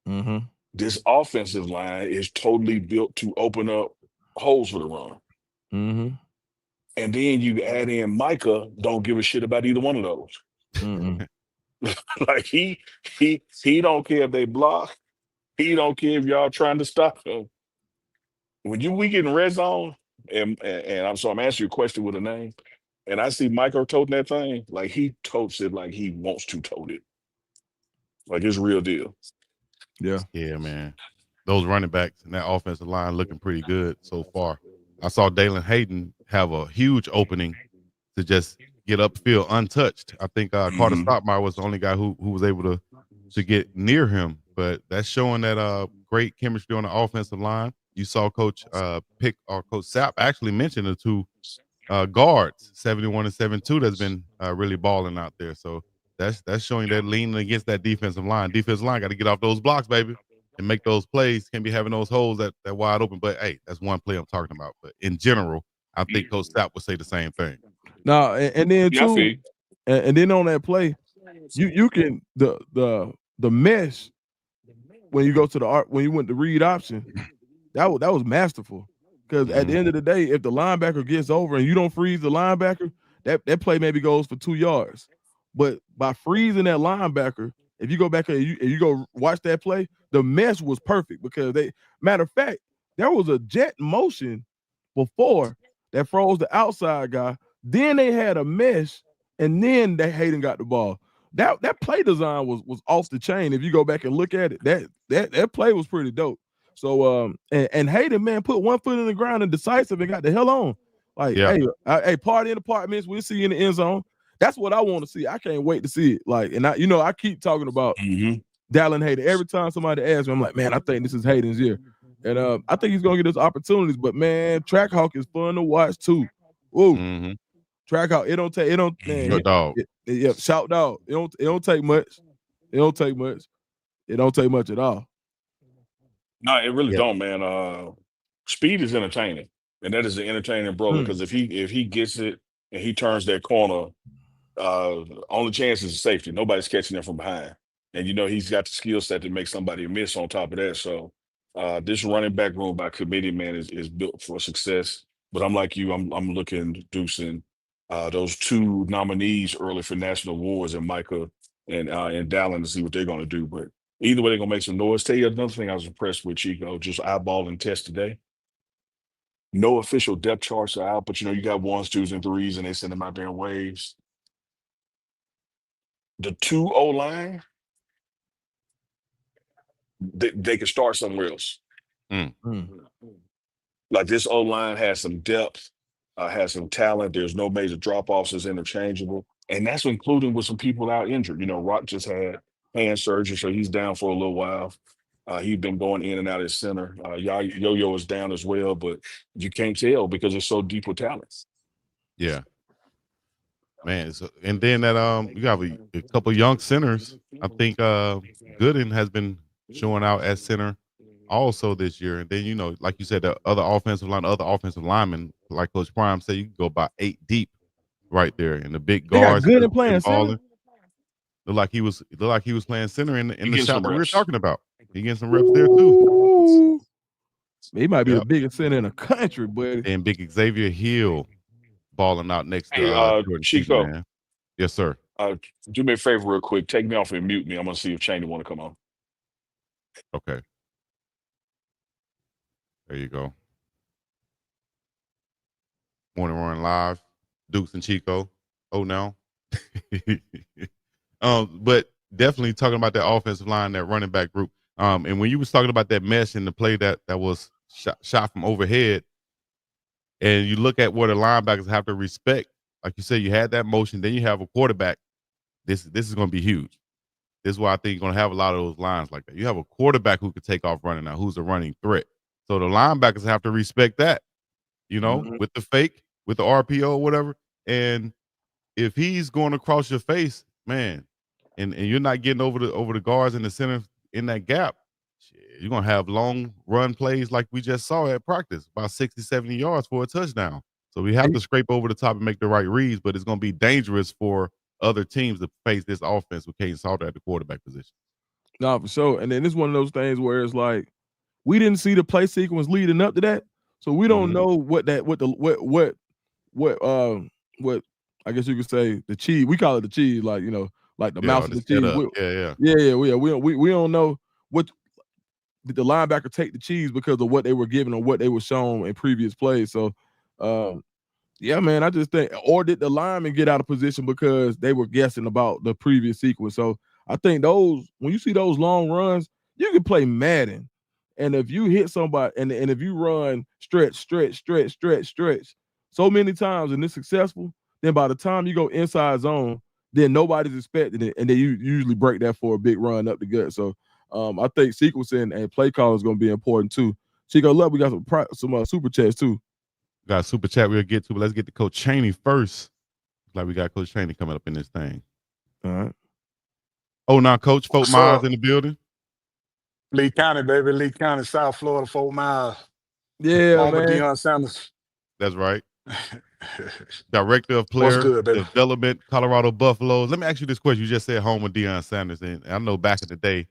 Mm-hmm. This offensive line is totally built to open up holes for the run. Mm-hmm. And then you add in Micah, don't give a shit about either one of those. Mm-hmm. Like he don't care if they block. He don't care if y'all trying to stop him. When we get in red zone, and I'm answering your question with a name, and I see Micah toting that thing, like he totes it like he wants to tote it. Like it's real deal. Yeah. Yeah, man. Those running backs and that offensive line looking pretty good so far. I saw Dalen Hayden have a huge opening to just get upfield untouched. I think Carter Stockmeyer was the only guy who was able to get near him. But that's showing that great chemistry on the offensive line. You saw Coach Sapp actually mention the two guards, 71 and 72, that's been really balling out there. So that's showing that leaning against that defensive line. Defensive line got to get off those blocks, baby, and make those plays. Can't be having those holes that wide open. But hey, that's one play I'm talking about. But in general, I think Coach Sapp would say the same thing. No, and then too, and then on that play, you can the mesh when you go to when you went to read option, that was masterful. Because at the end of the day, if the linebacker gets over and you don't freeze the linebacker, that play maybe goes for 2 yards. But by freezing that linebacker, if you go back and you go watch that play, the mesh was perfect because matter of fact, there was a jet motion before that froze the outside guy. Then they had a mesh, and then that Hayden got the ball. That play design was off the chain. If you go back and look at it, that play was pretty dope. So and Hayden, man, put one foot in the ground and decisive and got the hell on. Like, hey, party in apartments, we'll see you in the end zone. That's what I want to see. I can't wait to see it. Like, and I keep talking about Dallin Hayden. Every time somebody asks me, I'm like, man, I think this is Hayden's year. And I think he's gonna get his opportunities. But man, track hawk is fun to watch too. Woo. Mm-hmm. Track out. It don't take. It don't. Man. Good dog. Yeah. Shout out. It don't take much. It don't take much. It don't take much at all. No, it really Yeah. don't, man. Speed is entertaining, and that is an entertaining brother because if he gets it and he turns that corner, only chance is safety. Nobody's catching him from behind, and he's got the skill set to make somebody miss on top of that. So this running back room by committee, man, is built for success. But I'm like you, I'm looking Deucing those two nominees early for national awards, and Micah and Dallin, to see what they're going to do. But either way, they're going to make some noise. Tell you another thing I was impressed with, Chico, just eyeballing test today. No official depth charts are out, but you got ones, twos, and threes, and they send them out there in waves. The two O line, they could start somewhere else. Like this O line has some depth, has some talent. There's no major drop offs. It's interchangeable, and that's including with some people out injured. Rock just had hand surgery, so he's down for a little while. He's been going in and out at center. Yo-Yo is down as well, but you can't tell because it's so deep with talent. Yeah. Man, and then that you have a couple young centers. I think Gooden has been showing out at center also this year. And then like you said, the other offensive linemen, like Coach Prime said, you can go about 8 deep right there. And the big guards They got Gooden playing center. Look like he was playing center in the shot that we were reps. talking about. He getting some reps there too. He might be the biggest center in the country, buddy. And big Xavier Hill balling out next to Jordan Chico. Keaton, man. Yes, sir. Do me a favor real quick. Take me off and mute me. I'm going to see if Cheney want to come on. Okay. There you go. Morning Run Live. Dukes and Chico. Oh, no. But definitely talking about that offensive line, that running back group. And when you was talking about that mesh and the play that was shot from overhead, and you look at where the linebackers have to respect, like you said, you had that motion, then you have a quarterback. This is going to be huge. This is why I think you're going to have a lot of those lines like that. You have a quarterback who could take off running now, who's a running threat. So the linebackers have to respect that, with the fake, with the RPO or whatever. And if he's going across your face, man, and you're not getting over the guards in the center in that gap, you're going to have long run plays like we just saw at practice, about 60, 70 yards for a touchdown. So we have to scrape over the top and make the right reads, but it's going to be dangerous for other teams to face this offense with Caden Salter at the quarterback position. No, for sure. And then it's one of those things where it's like we didn't see the play sequence leading up to that, so we don't know what I guess you could say the cheese. We call it the cheese, like like the mouse of the cheese. We don't know what did the linebacker take the cheese because of what they were given or what they were shown in previous plays. So, yeah, man, I just think, or did the linemen get out of position because they were guessing about the previous sequence? So I think when you see those long runs, you can play Madden. And if you hit somebody and if you run stretch so many times and it's successful, then by the time you go inside zone, then nobody's expecting it. And then you usually break that for a big run up the gut. So I think sequencing and play call is going to be important too. Chico, love, we got some super chats too. We got a super chat we'll get to, but let's get to Coach Cheney first. Like we got Coach Cheney coming up in this thing. All right. Oh, now Coach Fort Myers in the building. Lee County, baby. Lee County, South Florida, 4 miles. Yeah, home man. of Deion Sanders. That's right. Director of Player Development, Colorado Buffaloes. Let me ask you this question. You just said home of Deion Sanders. And I know back in the day,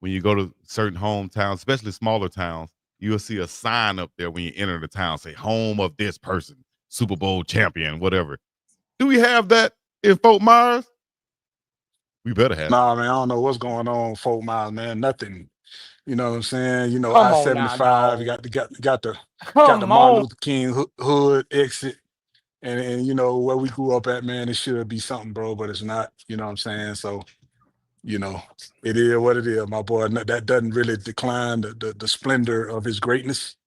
when you go to certain hometowns, especially smaller towns, you'll see a sign up there when you enter the town, say home of this person, Super Bowl champion, whatever. Do we have that in Fort Myers? We better have Nah, man, I don't know what's going on in Fort Myers, man. Nothing. You know what I'm saying? Come on I-75, now, you got the Martin Luther King hood exit. And where we grew up at, man, it should be something, bro, but it's not, you know what I'm saying? So, it is what it is, my boy. That doesn't really decline the splendor of his greatness.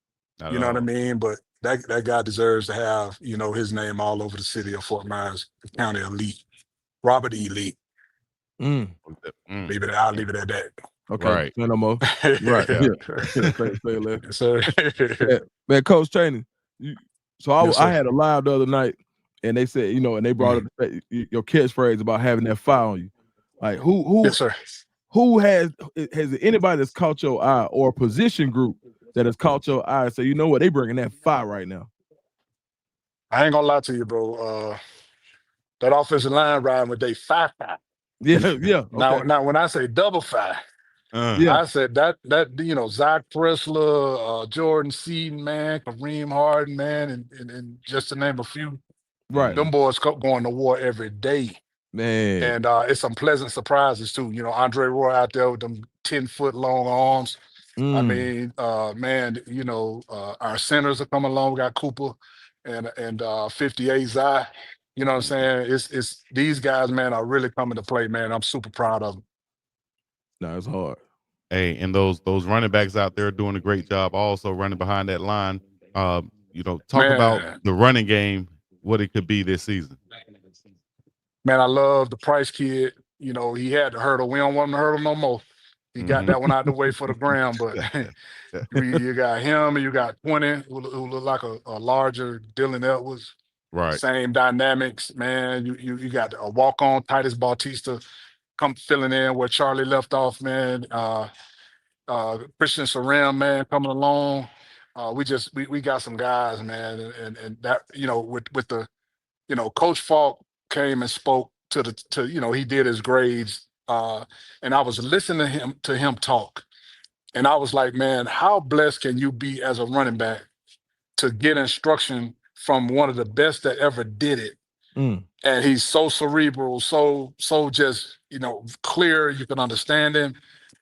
Not you know at what I all. mean? But that guy deserves to have, his name all over the city of Fort Myers, County elite. Robert E. Lee. I'll leave it at that. Okay. Right. Say no more. Right. Yeah. Say less. So Man, Coach Cheney, So Yes, I sir. had a live the other night, and they said, and they brought up your catchphrase about having that fire on you. Like Yes, sir. who has anybody that's caught your eye, or a position group that has caught your eye? So you know what, they bringing that fire right now. I ain't gonna lie to you, bro. That offensive line riding with they 5-5. Yeah, okay, Now when I say double 5, yeah, I said that Zach Presler, Jordan Seaton, man, Kareem Harden, man, and just to name a few, right, them boys going to war every day. man. And it's some pleasant surprises too. Andre Roy out there with them 10-foot long arms. I Mm. mean, man, our centers are coming along. We got Cooper and 58 Zai. You know what I'm saying? It's these guys, man, are really coming to play, man. I'm super proud of them. No, it's hard. Hey, and those running backs out there doing a great job, also running behind that line. Talk about Man, the running game, what it could be this season. man, I love the Price kid. He had to hurdle. We don't want him to hurdle no more. He got Mhm. that one out the way for the ground, but you got him and you got 20 who look like a larger Dylan Edwards. Right. Same dynamics, man. You got a walk on Titus Bautista come filling in where Charlie left off, man. Christian Saram, man, coming along. We got some guys, man, and that with the Coach Falk came and spoke to he did his grades, and I was listening to him talk, and I was like, man, how blessed can you be as a running back to get instruction from one of the best that ever did it? Mm. And he's so cerebral, so just clear. You can understand him,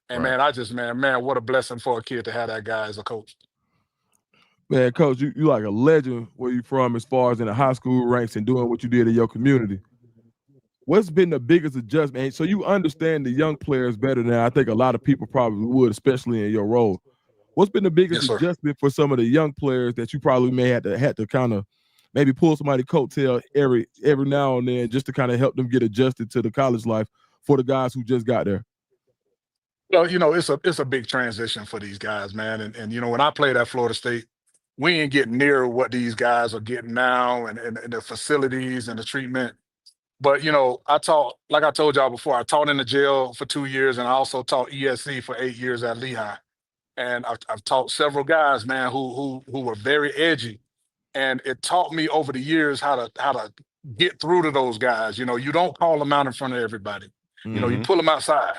and Right. man, man, what a blessing for a kid to have that guy as a coach. Man, Coach, you like a legend where you from as far as in the high school ranks and doing what you did in your community. What's been the biggest adjustment? So you understand the young players better than I think a lot of people probably would, especially in your role. What's been the biggest Yes, sir. adjustment for some of the young players that you probably may had to kind of maybe pull somebody coattail every now and then just to kind of help them get adjusted to the college life for the guys who just got there? Well, it's a big transition for these guys, man. And when I played at Florida State, we ain't getting near what these guys are getting now, and the facilities and the treatment. But I taught, like I told y'all before, I taught in the jail for 2 years, and I also taught ESC for 8 years at Lehigh. And I've taught several guys, man, who were very edgy, and it taught me over the years how to get through to those guys. You don't call them out in front of everybody. You Mhm. pull them outside.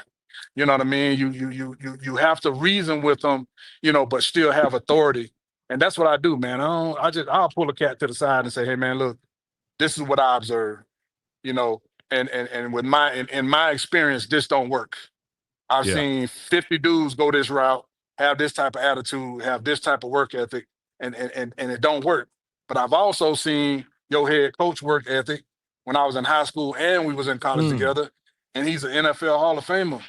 You know what I mean? You have to reason with them, but still have authority. And that's what I do, man. I'll pull a cat to the side and say, hey man, look, this is what I observed, you know, and with in my experience, this don't work. I've Yeah. seen 50 dudes go this route, have this type of attitude, have this type of work ethic, and it don't work. But I've also seen your head coach work ethic when I was in high school and we was in college Mm. together, and he's an NFL Hall of Famer.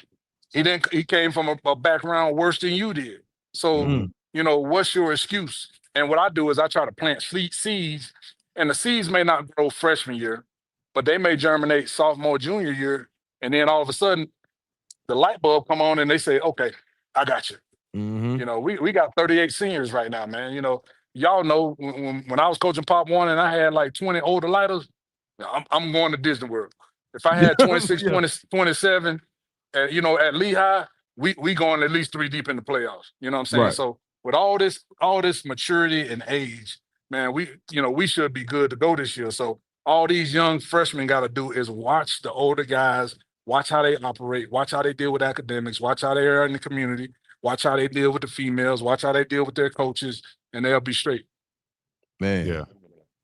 He came from a background worse than you did. So, Mhm. Mm. what's your excuse? And what I do is I try to plant seeds, and the seeds may not grow freshman year, but they may germinate sophomore, junior year, and then all of a sudden the light bulb come on and they say, okay, I got you. Mm-hmm. We got 38 seniors right now, man. Y'all know when I was coaching Pop One and I had like 20 older lighters, I'm going to Disney World. If I had 26, Yeah. 20, 27, at Lehigh, we going at least 3 deep in the playoffs. You know what I'm saying? Right. So with all this maturity and age, man, we should be good to go this year. So all these young freshmen got to do is watch the older guys, watch how they operate, watch how they deal with academics, watch how they are in the community, watch how they deal with the females, watch how they deal with their coaches, and they'll be straight. Man. Yeah.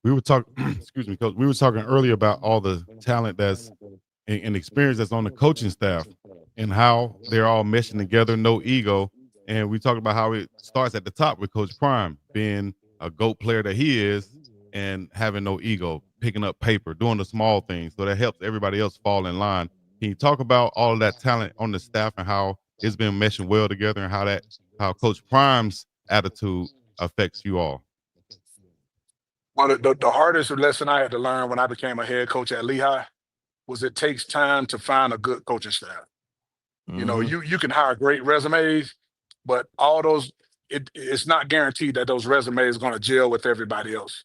We were talking excuse me, coach. We were talking earlier about all the talent that's and experience that's on the coaching staff and how they're all meshing together, no ego. And we talked about how it starts at the top with Coach Prime being a GOAT player that he is and having no ego, picking up paper, doing the small things. So that helps everybody else fall in line. Can you talk about all of that talent on the staff and how it's been meshing well together and how Coach Prime's attitude affects you all? Well, the hardest lesson I had to learn when I became a head coach at Lehigh was it takes time to find a good coaching staff. Mm-hmm. You can hire great resumes, but all those it's not guaranteed that those resumes are going to gel with everybody else.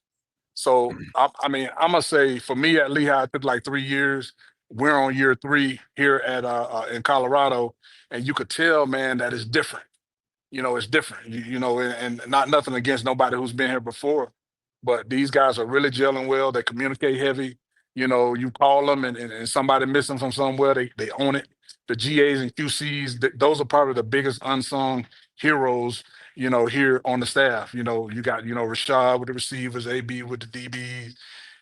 So I mean, I'm gonna say for me at Lehigh, it took like 3 years. We're on year 3 here at in Colorado, and you could tell, man, that it's different. It's different. And not nothing against nobody who's been here before, but these guys are really gelling well. They communicate heavy. You call them and somebody missing from somewhere, they own it. The GAs and QCs, those are probably the biggest unsung heroes, here on the staff. You got, Rashad with the receivers, AB with the DBs.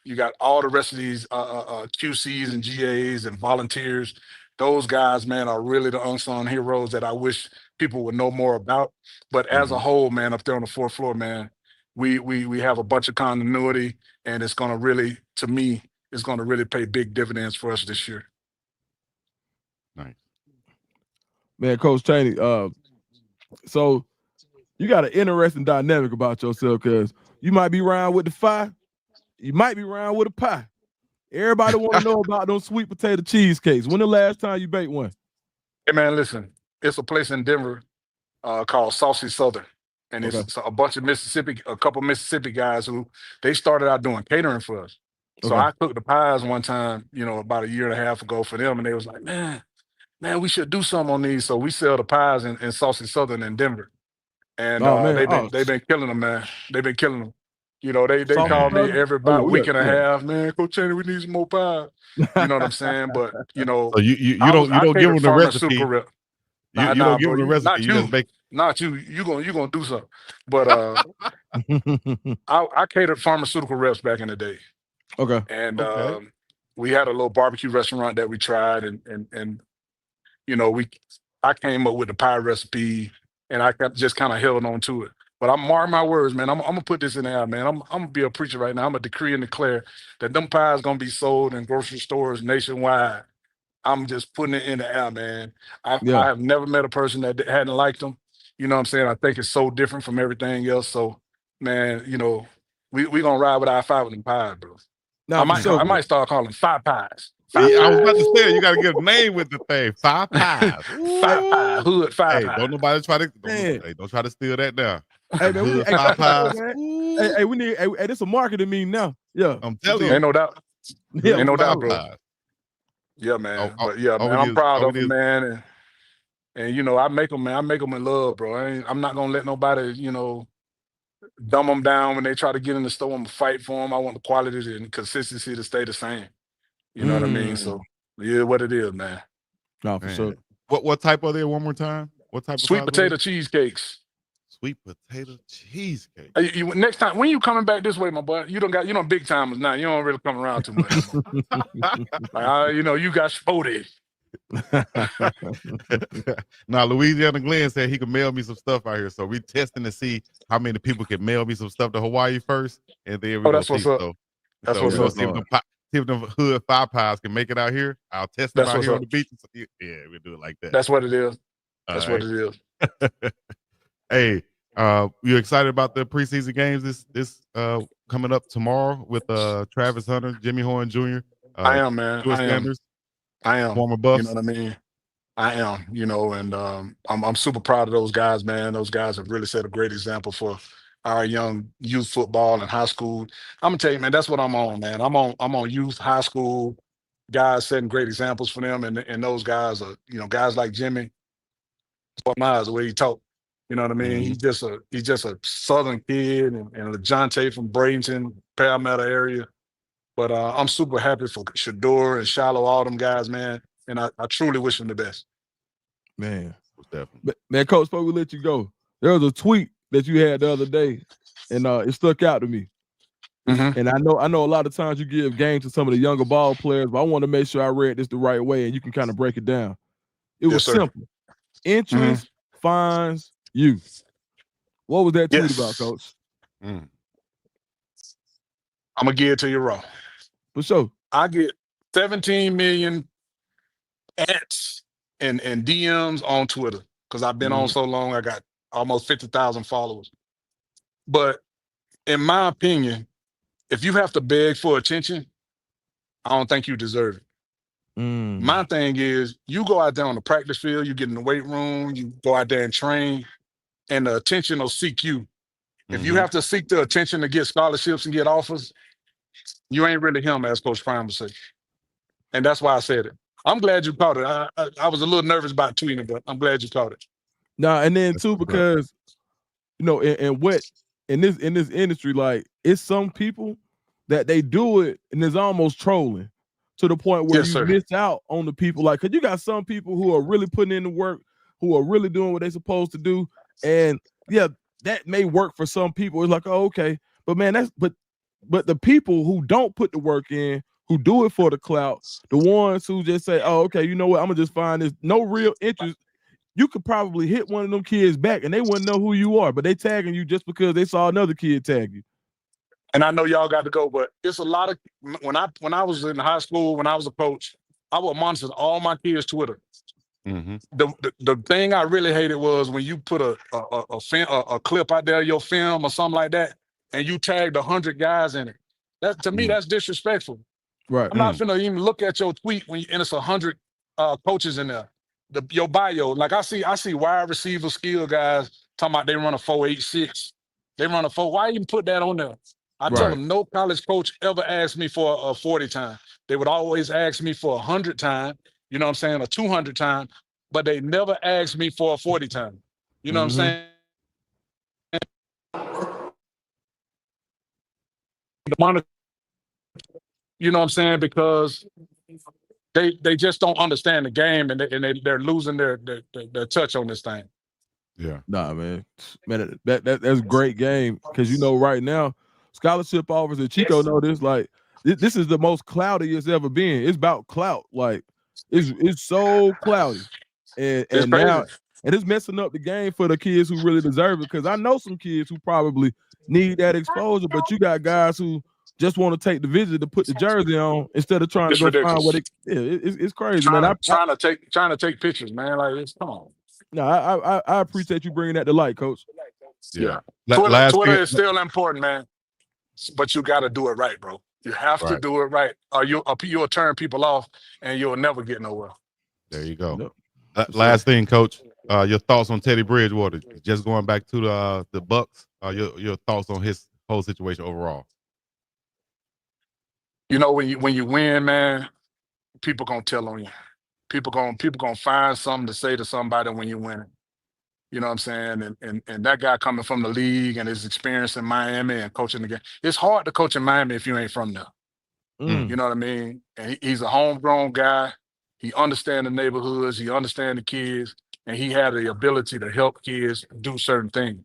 You got all the rest of these QCs and GAs and volunteers. Those guys, man, are really the unsung heroes that I wish people would know more about. But as a whole, man, up there on the 4th floor, man, we have a bunch of continuity, and it's gonna really, to me, it's gonna really pay big dividends for us this year. Nice. Man, Coach Cheney, so you got an interesting dynamic about yourself because you might be around with the fire, you might be around with a pie. Everybody want to know about those sweet potato cheesecakes. When the last time you baked one? Hey, man, listen, it's a place in Denver called Saucy Southern. And it's a bunch of a couple Mississippi guys who they started out doing catering for us. So I cooked the pies one time, about a year and a half ago for them. And they was like, man, we should do something on these. So we sell the pies in Saucy Southern in Denver. And they've been killing them, man. They've been killing them. They call me every about week and a half, man. Coach Cheney, we need some more pies. You know what I'm saying? But So you don't give them the recipe. You don't give them the recipe. You just make. Not you. You gonna do something. But I catered pharmaceutical reps back in the day. Okay. And we had a little barbecue restaurant that we tried, and I came up with the pie recipe, and I just kind of held on to it. But I'm marking my words, man. I'm gonna put this in there, man. I'm gonna be a preacher right now. I'm gonna decree and declare that them pies gonna be sold in grocery stores nationwide. I'm just putting it in the air, man. I have never met a person that hadn't liked them. You know what I'm saying? I think it's so different from everything else. So, man, we gonna ride with our 5 with them pies, bro. Now, I might start calling 5 pies. I was about to say, you got to get a name with the thing. 5 pies. 5 pies. Hood 5 pies. Don't nobody try to don't try to steal that down. Hey, man, Hood 5 pies. Hey, we need. Hey, this a marketing meeting now. Yeah, I'm telling you, ain't no doubt. Yeah, ain't no doubt, bro. Pies. Yeah, man. But yeah, man, I'm proud of them, man. And I make them, man. I make them in love, bro. I'm not gonna let nobody, dumb them down when they try to get in the store. I'm gonna fight for them. I want the quality and consistency to stay the same. You know what I mean? So yeah, what it is, man. No, for sure. What type are they? One more time. What type? Sweet potato cheesecakes. Sweet potato cheesecake. Next time, when you coming back this way, my boy, you don't big timers now. You don't really come around too much. You got spotted. Now, Louisiana Glenn said he could mail me some stuff out here, so we testing to see how many people can mail me some stuff to Hawaii first, and then we that's what's up. That's what's up. See if the hood 5 pies can make it out here. I'll test them out here on the beach. Yeah, we'll do it like that. That's what it is. That's what it is. Hey, you excited about the preseason games this coming up tomorrow with Travis Hunter, Jimmy Horn Jr. I am, man. I am. Former Buffs. You know what I mean? I am. And I'm super proud of those guys, man. Those guys have really set a great example for our young youth football and high school. I'm gonna tell you, man, that's what I'm on, man. I'm on youth, high school guys setting great examples for them, and those guys are, guys like Jimmy. That's my eyes the way he talk. You know what I mean? He's just a Southern kid, and LeJontay from Bradenton, Parramatta area. But I'm super happy for Shador and Shiloh, all them guys, man. And I truly wish them the best. Man, definitely. Man, Coach, before we let you go, there was a tweet that you had the other day, and it stuck out to me. And I know a lot of times you give game to some of the younger ball players, but I want to make sure I read this the right way, and you can kind of break it down. It was simple. Interest finds you. What was that tweet about, Coach? I'm gonna give it to you raw. For sure. I get 17 million ads and DMs on Twitter because I've been on so long. I got almost 50,000 followers. But in my opinion, if you have to beg for attention, I don't think you deserve it. My thing is, you go out there on the practice field, you get in the weight room, you go out there and train, and the attention will seek you. If you have to seek the attention to get scholarships and get offers, you ain't really him, as Coach Prime would say. And that's why I said it. I'm glad you caught it. I was a little nervous about tweeting, but I'm glad you caught it. Nah, and then too, because and what in this industry, like it's some people that they do it and it's almost trolling to the point where Yes, you sir. miss out on the people. Like, cause you got some people who are really putting in the work, who are really doing what they're supposed to do, and yeah, that may work for some people. It's like, oh, okay, but man, but the people who don't put the work in, who do it for the clout, the ones who just say, oh, okay, you know what, I'm gonna just find this, no real interest. You could probably hit one of them kids back and they wouldn't know who you are, but they tagging you just because they saw another kid tag you. And I know y'all got to go, but it's a lot of when I was in high school, when I was a coach, I would monitor all my kids' Twitter. The thing I really hated was when you put a clip out there, your film or something like that, and you tagged 100 guys in it. That to me, that's disrespectful. Right. I'm not finna even look at your tweet and it's 100 coaches in there. Your bio, like I see wide receiver skill guys talking about they run a 4.86. They run a 4. Why even put that on there? I tell them no college coach ever asked me for a 40 time. They would always ask me for 100 time, you know what I'm saying, a 200 time, but they never asked me for a 40 time. You know what I'm saying? You know what I'm saying? Because they just don't understand the game, and they're losing their touch on this thing. Yeah. Nah, man, that's great game because right now scholarship offers, and Chico know this. Like this is the most cloudy it's ever been. It's about clout. Like it's so cloudy, and now and it's messing up the game for the kids who really deserve it. Because I know some kids who probably need that exposure, but you got guys who just want to take the visit to put the jersey on instead of trying to go find what it's crazy, man. Trying to take pictures, man. Like it's come on. No, I appreciate you bringing that to light, Coach. Yeah. Twitter is still important, man. But you got to do it right, bro. You have to do it right, or you'll turn people off, and you'll never get nowhere. There you go. Last thing, Coach. Your thoughts on Teddy Bridgewater? Just going back to the Bucks. Your thoughts on his whole situation overall? When you win, man, people gonna tell on you. People gonna find something to say to somebody when you win. You know what I'm saying? And that guy coming from the league and his experience in Miami and coaching the game. It's hard to coach in Miami if you ain't from there. You know what I mean? And he's a homegrown guy. He understands the neighborhoods. He understands the kids. And he had the ability to help kids do certain things.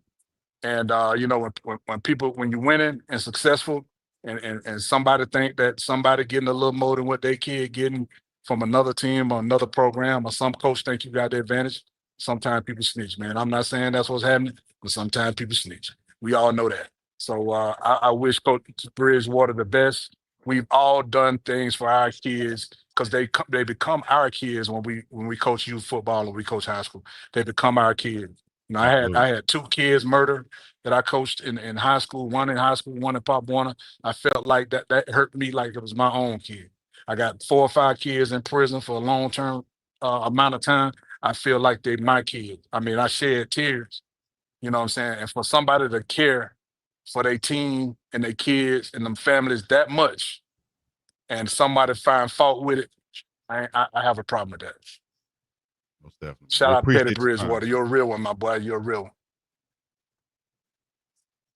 And, when you're winning and successful and somebody think that somebody getting a little more than what they kid getting from another team or another program, or some coach think you got the advantage, sometimes people snitch, man. I'm not saying that's what's happening, but sometimes people snitch. We all know that. So I wish Coach Bridgewater the best. We've all done things for our kids because they become our kids when we coach youth football and we coach high school. They become our kids. I had 2 kids murdered that I coached in high school, one in high school, one in Pop Warner. I felt like that hurt me like it was my own kid. I got 4 or 5 kids in prison for a long-term amount of time. I feel like they're my kids. I mean, I shed tears, you know what I'm saying? And for somebody to care for their team and their kids and them families that much, and somebody find fault with it, I have a problem with that. Most definitely. Shout out Teddy Bridgewater. You're a real one, my boy. You're a real one.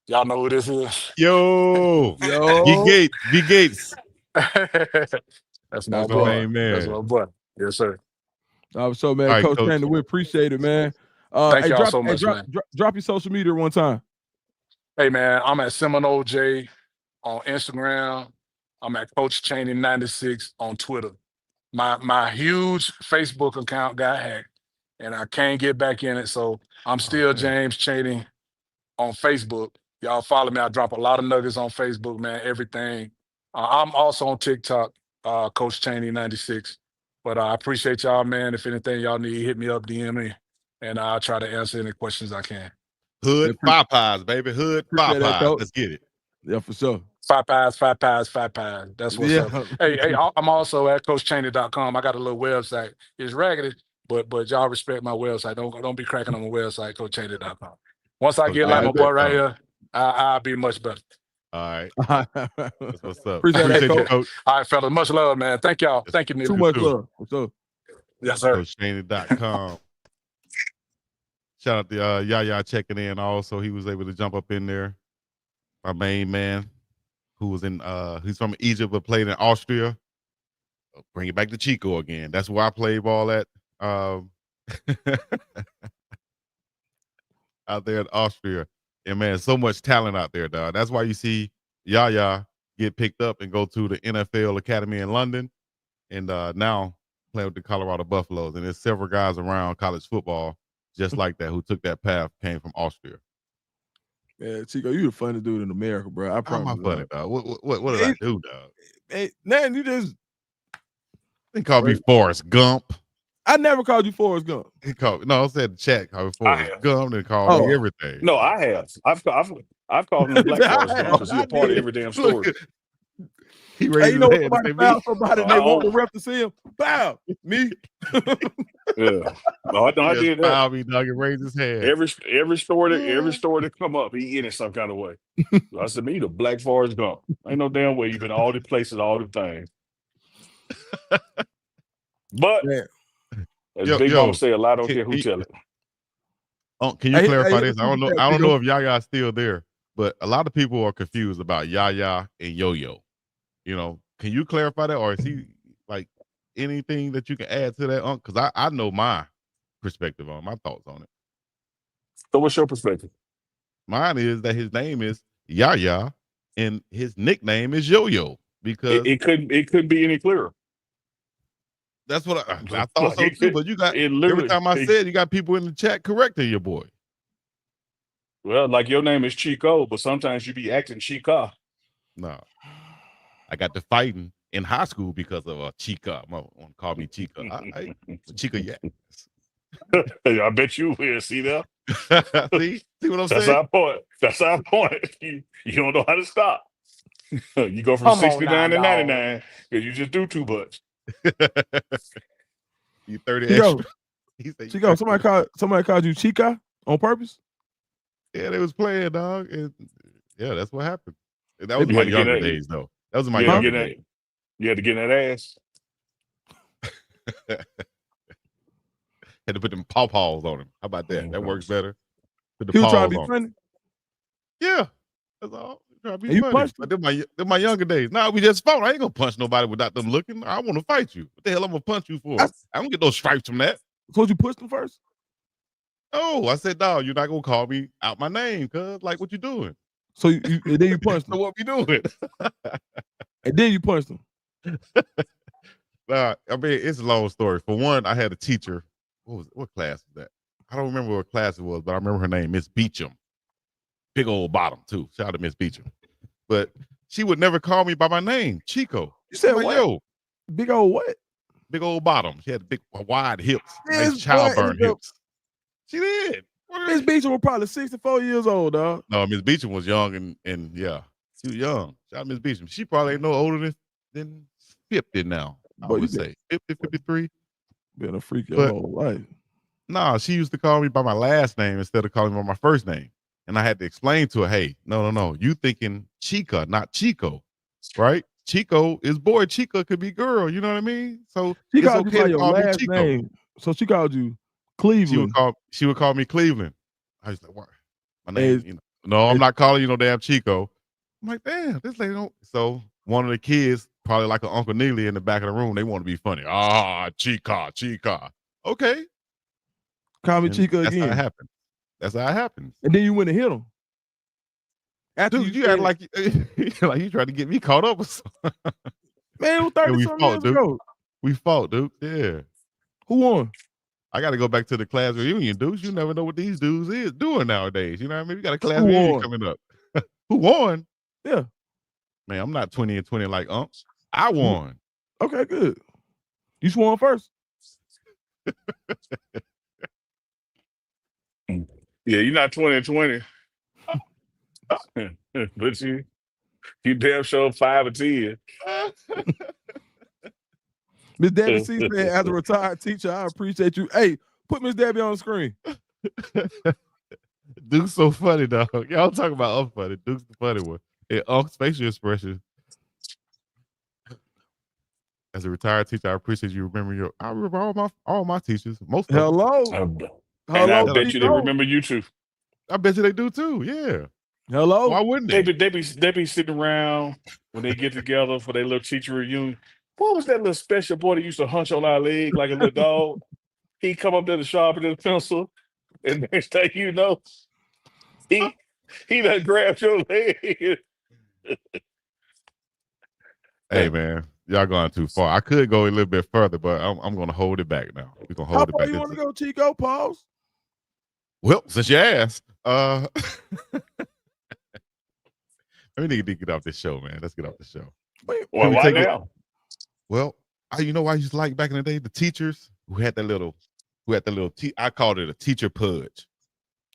Y'all know who this is? Yo. V Gates. That's my boy. Man. That's my boy. Yes, sir. So, man, right, Coach Cheney, we appreciate it, man. Thank y'all so much, man. Drop your social media one time. Hey, man, I'm at Seminole J on Instagram. I'm at Coach Cheney 96 on Twitter. My huge Facebook account got hacked, and I can't get back in it. So I'm still James Cheney on Facebook. Y'all follow me. I drop a lot of nuggets on Facebook, man. Everything. I'm also on TikTok, Coach Cheney 96. But I appreciate y'all, man. If anything y'all need, hit me up, DM me, and I'll try to answer any questions I can. Hood Popeyes, baby. Hood Popeyes. Let's get it. Yeah, for sure. Five pies. That's what's up. Hey, I'm also at CoachCheney.com. I got a little website. It's raggedy, but y'all respect my website. Don't be cracking on my website, CoachCheney.com. Once I get like my boy right here, I'll be much better. All right. That's what's up. Appreciate that, Appreciate you, Coach. Coach. All right, fellas. Much love, man. Thank y'all. Yes, Thank you, Neely. Too you much too. love. What's up? Yes, sir. CoachCheney.com. Shout out to Yaya checking in. Also, he was able to jump up in there. My main man, who was in he's from Egypt but played in Austria. Bring it back to Chico again. That's where I played ball at. Out there in Austria. And man, so much talent out there, dog. That's why you see Yaya get picked up and go to the NFL Academy in London. And now playing with the Colorado Buffaloes. And there's several guys around college football just like that who took that path, came from Austria. Yeah, Chico, you the funniest dude in America, bro. I How promise. am I funny, dog? What did I do, dog? Hey, man, you just They called me Forrest Gump. I never called you Forrest Gump. He called I said chat called me Forrest Gump and called me everything. No, I have. I've called him the Black Forest Gump because he's a part of every damn story. He raised you know, his hand somebody and said, found somebody and they want the ref to see him. Bow, me. Yeah, no, I did that. Foul me, dog, and raised his hand. Every story that come up, he in it some kind of way. So I said, "Me, the Black Forest Gump. Ain't no damn way you've been all the places, all the things." But as Big Mama say, a lie don't care who tell it. Can you clarify this? I don't know if Yaya's still there, but a lot of people are confused about Yaya and Yo-Yo. You know, can you clarify that, or is he like anything that you can add to that? Because I know my perspective on my thoughts on it. So what's your perspective? Mine is that his name is Yaya and his nickname is Yo-Yo because it couldn't be any clearer. That's what I thought so too. But you got every time I said, you got people in the chat correcting your boy. Well, like your name is Chico, but sometimes you be acting Chica. No, I got to fighting in high school because of Chica. My want to call me Chica. Chica, yeah. I bet you will. See there? see what I'm saying? That's our point. You don't know how to stop. You go from 69 to 99 because you just do too much. You 30 Chico, extra. Chico, somebody called you Chica on purpose? Yeah, they was playing, dog. And yeah, that's what happened. And that was my younger days, though. That was my younger days. You had to get in that ass. Had to put them pawpaws on him. How about that? That works better. Put the he was paws trying to be on funny. Yeah, that's all. Trying to be and funny. You punched but they're my younger days. Nah, we just fought. I ain't gonna punch nobody without them looking. I want to fight you. What the hell I'm gonna punch you for? I don't get no stripes from that. So you pushed him first? Oh, I said, dog, you're not gonna call me out my name, cuz like what you doing? So you and then you punched him. So what we doing? And then you punched him. Nah, I mean, it's a long story. For one, I had a teacher. What class was that? I don't remember what class it was, but I remember her name, Miss Beecham. Big old bottom, too. Shout out to Miss Beecham. But she would never call me by my name, Chico. You said like, what? Yo. Big old what? Big old bottom. She had big, wide hips. Nice childburn hips. She did. Miss Beecham was probably 64 years old, dog. No, Miss Beecham was young and yeah. She was young. Shout out Miss Beecham. She probably ain't no older than 50 now. I would say 50, 53. Been a freak your whole life. Nah, she used to call me by my last name instead of calling me by my first name. And I had to explain to her, hey, no. You thinking Chica, not Chico, right? Chico is boy. Chica could be girl. You know what I mean? So she called you by your last name. So she called you Cleveland. She would call me Cleveland. I was like, what? My name, no, I'm not calling you no damn Chico. I'm like, damn, this lady don't. So one of the kids, probably like an Uncle Neely in the back of the room, they want to be funny. Chica. Okay. Call me Chica again. That's how it happened. And then you went and hit him. After you act like you tried to get me caught up with something. Man, it was 30-something years ago. We fought, dude. Yeah. Who won? I got to go back to the class reunion, dudes. You never know what these dudes is doing nowadays. You know what I mean? We got a class reunion coming up. Who won? Yeah. Man, I'm not 20 and 20 like umps. I won. Okay, good. You swung first. Yeah, you're not 20 and 20. But you damn sure 5 or 10. Miss Debbie C said, as a retired teacher, I appreciate you. Hey, put Miss Debbie on the screen. Duke's so funny, dog. Y'all talking about unfunny. Duke's the funny one. And Unc's facial expression. As a retired teacher, I appreciate you remembering I remember all my teachers. Most of them. Hello. And I Hello, bet you they Chico. remember you too. I bet you they do too. Yeah. Hello. Why wouldn't They they? be sitting around when they get together for their little teacher reunion. What was that little special boy that used to hunch on our leg like a little dog? He come up there to sharpen his pencil, and next thing you know, he done grabbed your leg. Hey man, y'all going too far. I could go a little bit further, but I'm gonna hold it back now. We're gonna How hold it far back. you want to go, Chico? Pause. Well, since you asked, let me need to get off this show, man. Let's get off the show. Wait, Well, why now? Well, you know what I used to like back in the day? The teachers who had the little, I called it a teacher pudge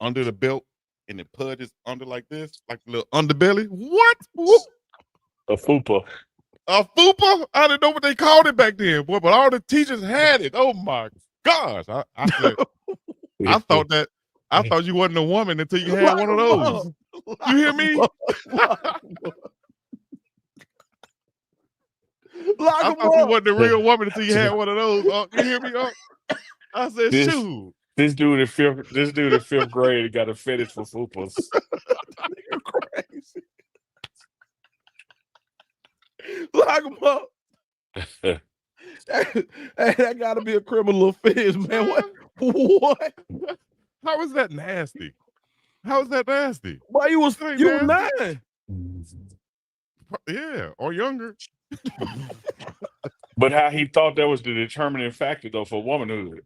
under the belt, and the pudge is under like this, like the little underbelly. What? Whoop. A fupa. A fupa? I didn't know what they called it back then, boy. But all the teachers had it. Oh my gosh! I said, I thought you wasn't a woman until you had one of those. You hear me? I thought you wasn't a real woman until you had one of those. You hear me? I said, shoot. This dude in fifth grade got a fetish for fupas. You're crazy. Lock him up. Hey, that gotta be a criminal offense, man. What? How is that nasty? How is that nasty? Why you was 9? Yeah, or younger. But how he thought that was the determining factor though for womanhood.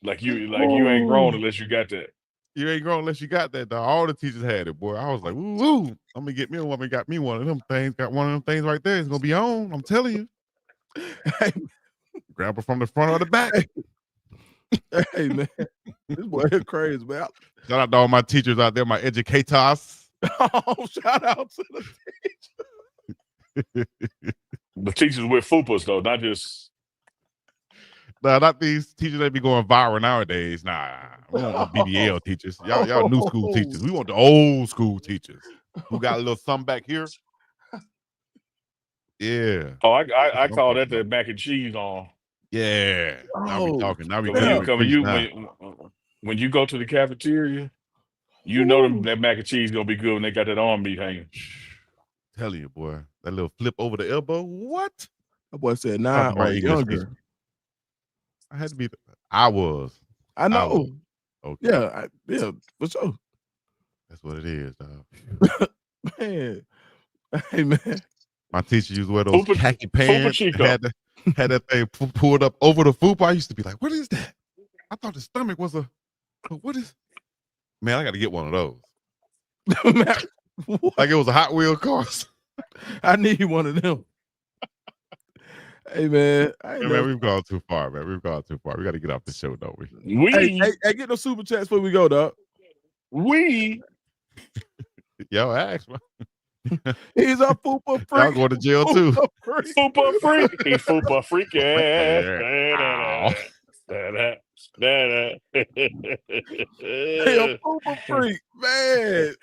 Like you ain't grown unless you got that. You ain't grown unless you got that, dog. All the teachers had it, boy. I was like, ooh, I'm gonna get me a woman, got me one of them things, got one of them things right there. It's gonna be on. I'm telling you. Grab her from the front or the back. Hey man, this boy is crazy, man. Shout out to all my teachers out there, my educators. Oh, shout out to the teacher. The teachers with fupas though, not just. Nah, not these teachers that be going viral nowadays. Nah, we want the BBL teachers. Y'all new school teachers. We want the old school teachers who got a little something back here. Yeah. Oh, I call that the mac and cheese on. Yeah. Now we talking. Now we when you go to the cafeteria, you know that mac and cheese gonna be good when they got that arm meat hanging. Tell you, boy, that little flip over the elbow. What? That boy said 9 or younger. I had to be. I was. I know. Okay. Yeah, for sure. That's what it is, dog. Man, hey man. My teacher used to wear those khaki pants. Had that thing pulled up over the fupa. I used to be like, "What is that?" I thought the stomach was what is? Man, I got to get one of those. Like it was a Hot Wheel car. I need one of them. Hey man, we've gone too far, man. We've gone too far. We got to get off the show, don't we? Hey, get the super chats before we go, dog. Yo, ask, man. He's a fupa freak. Y'all going to jail too. Fupa freak. He's fupa freak. Hey, a fupa freak, man.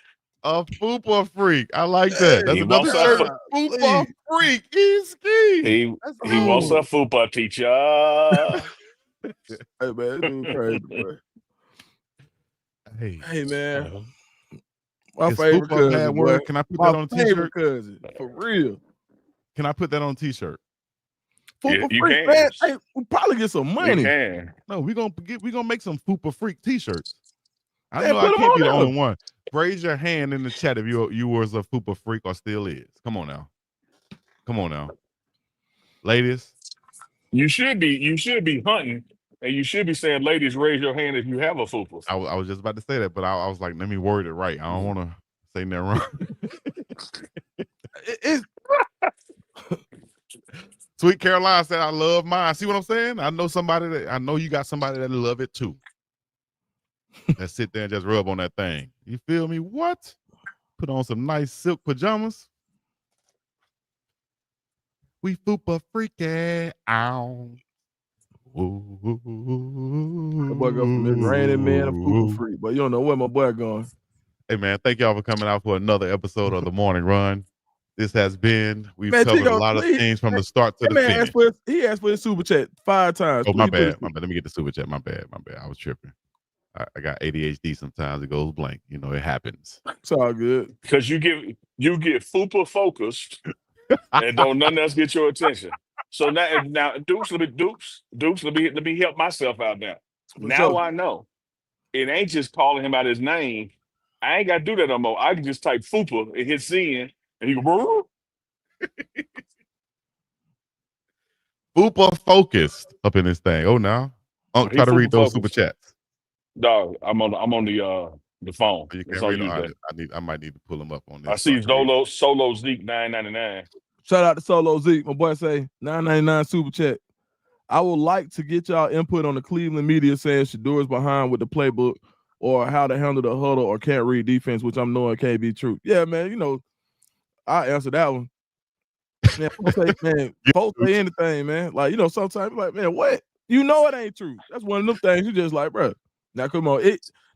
A fupa freak. I like that. That's another shirt. Fupa freak. He wants a fupa teacher. Hey man, dude crazy, boy. Hey man. My favorite cousin, boy. Can I put that on a t-shirt? Cousin, for real. Can I put that on a t-shirt? Fupa freak, man. Hey, we'll probably get some money. You can. No, we're gonna make some fupa freak t-shirts. I know I can't be the only one. Raise your hand in the chat if you was a fupa freak or still is. Come on now. Ladies. You should be hunting, and you should be saying, ladies, raise your hand if you have a fupa. I was just about to say that, but I was like, let me word it right. I don't want to say that wrong. Sweet Caroline said, I love mine. See what I'm saying? I know you got somebody that love it too. That sit there and just rub on that thing. You feel me? What? Put on some nice silk pajamas. We fupa freaking out. That boy go from this raining man to fupa freak, but you don't know where my boy going. Hey, man, thank y'all for coming out for another episode of the Morning Run. We've Man, covered a Chico, lot of please, things from the start to that the man finish. he asked for his super chat 5 times. Oh, my Please put bad. it. My bad. Let me get the super chat. My bad. I was tripping. I got ADHD sometimes. It goes blank. You know, it happens. It's all good. Because you get FUPA focused and don't nothing else get your attention. So now Dukes, let me help myself out now. For sure. Now I know it ain't just calling him out his name. I ain't got to do that no more. I can just type FUPA and hit send, and he go. Fupa focused up in this thing. Oh, now. He Try to read FUPA those super focused. chats. Dog, I'm on the phone. You It's can't on read you, them. I might need to pull them up on this. I see Solo Zeke $9.99. Shout out to Solo Zeke. My boy say $9.99 super chat. I would like to get y'all input on the Cleveland media saying Shador is behind with the playbook or how to handle the huddle or can't read defense, which I'm knowing can't be true. Yeah, man, you know, I answer that one. Man, folks say anything, man. Like, you know, sometimes like, man, what? You know it ain't true. That's one of them things you just like, bro. Now come on.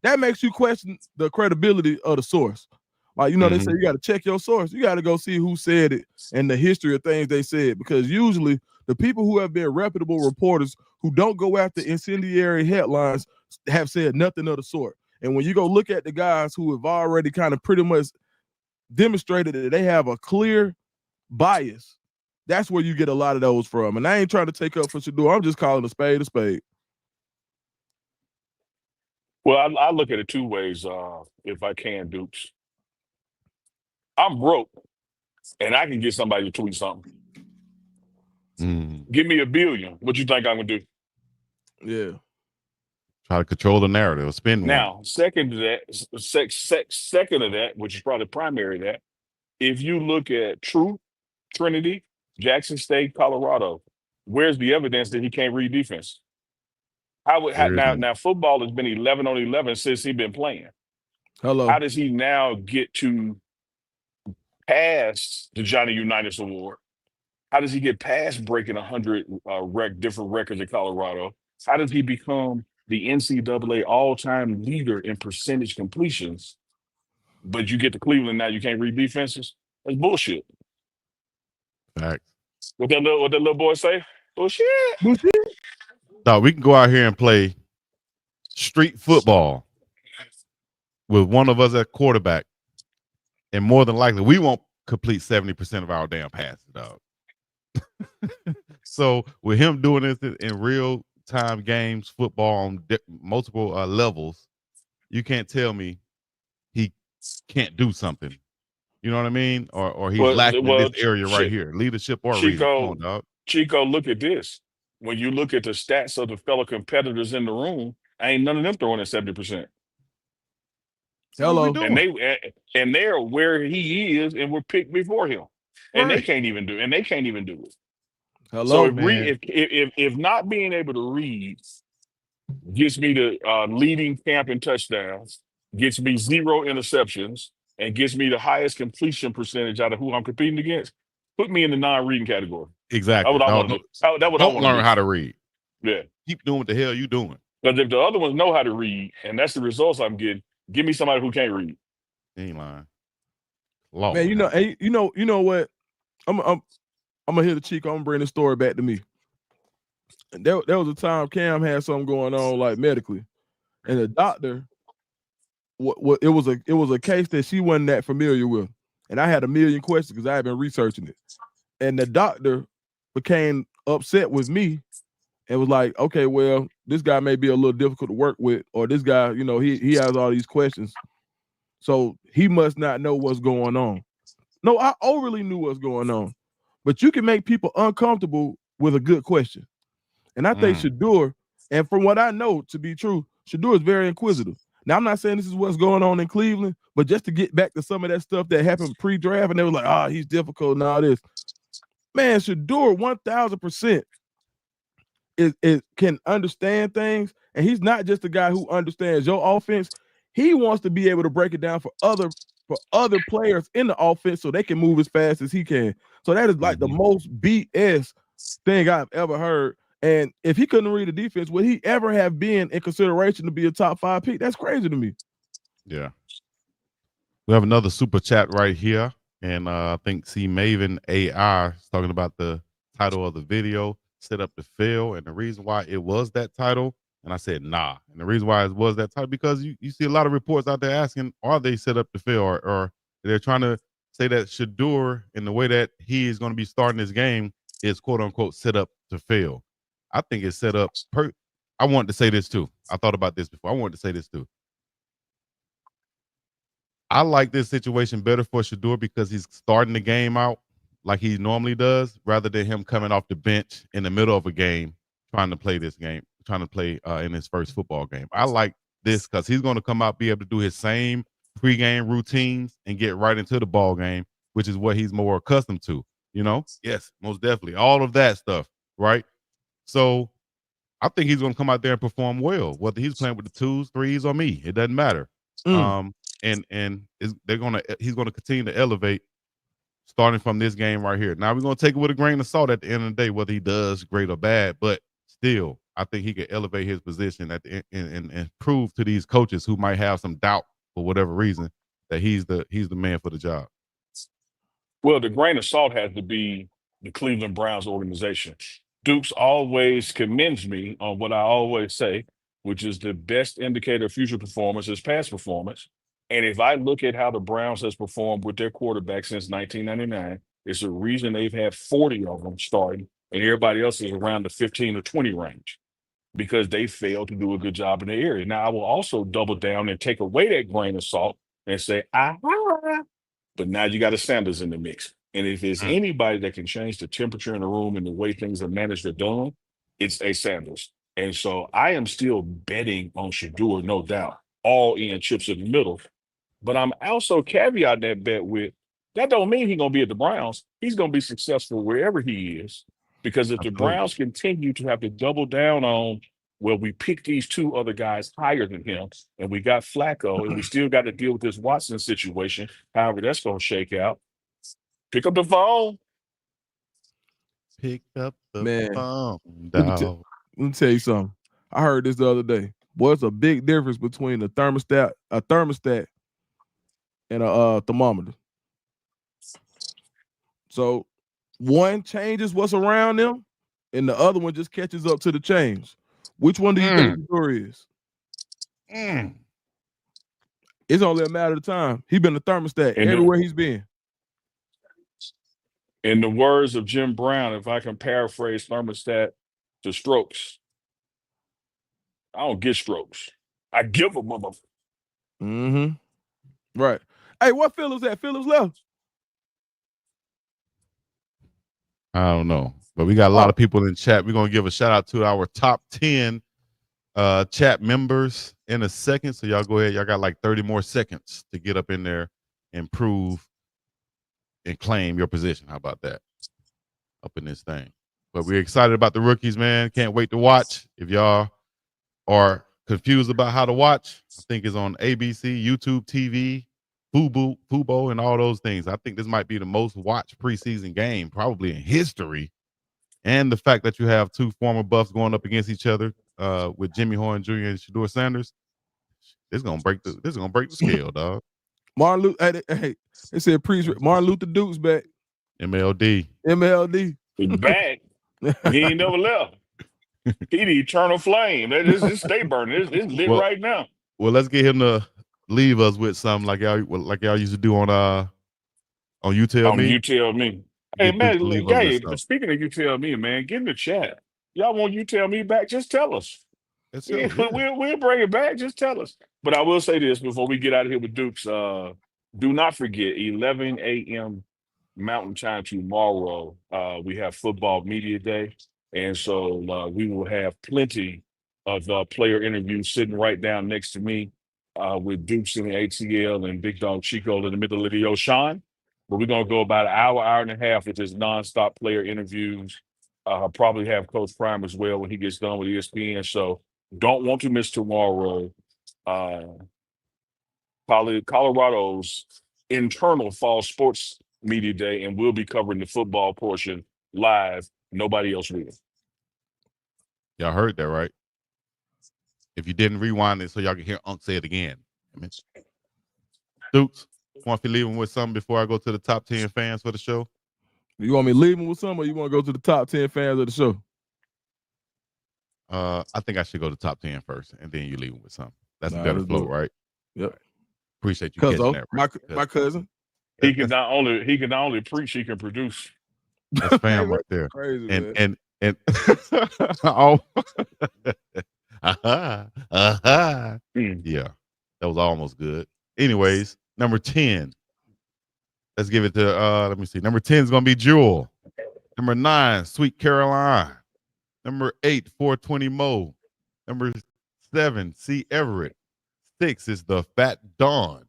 That makes you question the credibility of the source. Like, you know, they say you got to check your source. You got to go see who said it and the history of things they said, because usually the people who have been reputable reporters who don't go after incendiary headlines have said nothing of the sort. And when you go look at the guys who have already kind of pretty much demonstrated that they have a clear bias, that's where you get a lot of those from. And I ain't trying to take up for Shador. I'm just calling a spade a spade. Well, I look at it two ways, if I can, Dukes. I'm broke, and I can get somebody to tweet something. Give me $1 billion. What you think I'm going to do? Yeah. Try to control the narrative. Spin one. Now, second to that, second of that, which is probably primary to that, if you look at Trinity, Jackson State, Colorado, where's the evidence that he can't read defense? Now football has been 11 on 11 since he's been playing. Hello. How does he now get to past the Johnny Unitas Award? How does he get past breaking 100 different records in Colorado? How does he become the NCAA all-time leader in percentage completions? But you get to Cleveland now, you can't read defenses? That's bullshit. Facts. What that little boy say? Bullshit. No, we can go out here and play street football with one of us at quarterback, and more than likely we won't complete 70% of our damn passes, dog. So with him doing this in real time games, football on multiple levels, you can't tell me he can't do something. You know what I mean? Or he's lacking in this area right here, leadership or reading. Come on, dog. Chico, look at this. When you look at the stats of the fellow competitors in the room, ain't none of them throwing at 70%. Hello. And they're where he is and were picked before him. And they can't even do it. Hello. So if not being able to read gets me to leading camp in touchdowns, gets me 0 interceptions, and gets me the highest completion percentage out of who I'm competing against, put me in the non-reading category. Exactly. That's what I want to do. That's what I want to do. Learn how to read. Yeah. Keep doing what the hell you doing. Because if the other ones know how to read, and that's the results I'm getting, give me somebody who can't read. Ain't lying. Lord, man, you know what? I'm gonna hit the Chico. I'm gonna bring the story back to me. And there was a time Cam had something going on, like medically, and the doctor, it was a case that she wasn't that familiar with, and I had a million questions because I had been researching it, and the doctor became upset with me and was like, okay, well, this guy may be a little difficult to work with, or this guy, you know, he has all these questions, so he must not know what's going on. No, I overly knew what's going on, but you can make people uncomfortable with a good question. And I think Shador, and from what I know to be true, Shador is very inquisitive. Now, I'm not saying this is what's going on in Cleveland, but just to get back to some of that stuff that happened pre-draft, and they were like, he's difficult and all this. Man, Shador 1,000% is can understand things, and he's not just a guy who understands your offense. He wants to be able to break it down for other players in the offense so they can move as fast as he can. So that is like the most BS thing I've ever heard. And if he couldn't read the defense, would he ever have been in consideration to be a top 5 pick? That's crazy to me. Yeah. We have another super chat right here. And I think C Maven AI is talking about the title of the video, Set Up to Fail, and the reason why it was that title. And I said, nah. And the reason why it was that title, because you see a lot of reports out there asking, are they set up to fail? Or they're trying to say that Shador, in the way that he is going to be starting this game, is quote unquote set up to fail. I think it's set up. I wanted to say this too. I thought about this before. I wanted to say this too. I like this situation better for Shador because he's starting the game out like he normally does, rather than him coming off the bench in the middle of a game trying to play this game, trying to play in his first football game. I like this because he's going to come out, be able to do his same pregame routines and get right into the ball game, which is what he's more accustomed to. You know, yes, most definitely, all of that stuff, right? So I think he's going to come out there and perform well, whether he's playing with the twos, threes, or me. It doesn't matter. He's gonna continue to elevate starting from this game right here. Now we're gonna take it with a grain of salt at the end of the day, whether he does great or bad, but still, I think he could elevate his position at the end and prove to these coaches who might have some doubt for whatever reason that he's the man for the job. Well, the grain of salt has to be the Cleveland Browns organization. Dukes always commends me on what I always say, which is the best indicator of future performance is past performance. And if I look at how the Browns has performed with their quarterback since 1999, it's a reason they've had 40 of them starting, and everybody else is around the 15 or 20 range because they failed to do a good job in the area. Now, I will also double down and take away that grain of salt and say, but now you got a Sanders in the mix. And if there's anybody that can change the temperature in the room and the way things are managed or done, it's a Sanders. And so I am still betting on Shador, no doubt, all in chips in the middle. But I'm also caveating that bet with that don't mean he's gonna be at the Browns. He's gonna be successful wherever he is. Because if the Absolutely. Browns continue to have to double down on, well, we picked these two other guys higher than him, and we got Flacco, and we still got to deal with this Watson situation, however that's gonna shake out. Pick up the phone. Pick up the Man, phone, let me, dog. let me tell you something. I heard this the other day. Boy, it's a big difference between a thermostat and a thermometer. So one changes what's around them, and the other one just catches up to the change. Which one do you think Shador is? It's only a matter of time. He's been a thermostat And everywhere he's been. in the words of Jim Brown, if I can paraphrase thermostat to strokes, I don't get strokes. I give them a Mm-hmm. Right. Hey, what Phillips at? Phillips left. I don't know, but we got a lot of people in chat. We're gonna give a shout out to our top 10 chat members in a second. So y'all go ahead. Y'all got like 30 more seconds to get up in there and prove and claim your position. How about that? Up in this thing. But we're excited about the rookies, man. Can't wait to watch. If y'all are confused about how to watch, I think it's on ABC, YouTube TV, Fubo, and all those things. I think this might be the most watched preseason game probably in history. And the fact that you have two former Buffs going up against each other with Jimmy Horn Jr. and Shador Sanders, this is gonna break the scale, dog. Martin Luther, hey, they said Martin Luther Duke's back. MLD. back. He ain't never left. He the eternal flame. This stay burning. It's lit Well, right now. well, let's get him to leave us with something like y'all used to do on You Tell Me. You tell me. Hey Get Duke man, to leave us with hey, something. speaking of you tell me, man, get in the chat. Y'all want you tell me back? Just tell us. That's We, it, yeah. we'll bring it back. Just tell us. But I will say this before we get out of here with Dukes. Do not forget 11 a.m. Mountain Time tomorrow. We have football media day, and so we will have plenty of player interviews sitting right down next to me with Dukes in the ATL and Big Dog Chico in the middle of the ocean. But we're gonna go about an hour and a half with just nonstop player interviews. I'll probably have Coach Prime as well when he gets done with ESPN. So don't want to miss tomorrow. Uh, Colorado's internal fall sports media day, and we'll be covering the football portion live. Nobody else will. Y'all heard that, right? If you didn't rewind it so y'all can hear Unc say it again. Dukes. Want to leave him with something before I go to the top 10 fans for the show? You want me to leave him with something, or you want to go to the top 10 fans of the show? I think I should go to top 10 first, and then you leave him with something. That's a Nah, better let's do flow, it. right? Yep. Right. Appreciate you Cuz catching that. Right? my cousin. He can not only preach, he can produce. That's fam Man, right there. crazy, And man. and oh, yeah, that was almost good. Anyways, number 10. Let's give it to let me see. Number 10 is gonna be Jewel. Number 9, Sweet Caroline. Number 8, 420 Mo. Number 7, C. Everett. 6 is the Fat Dawn.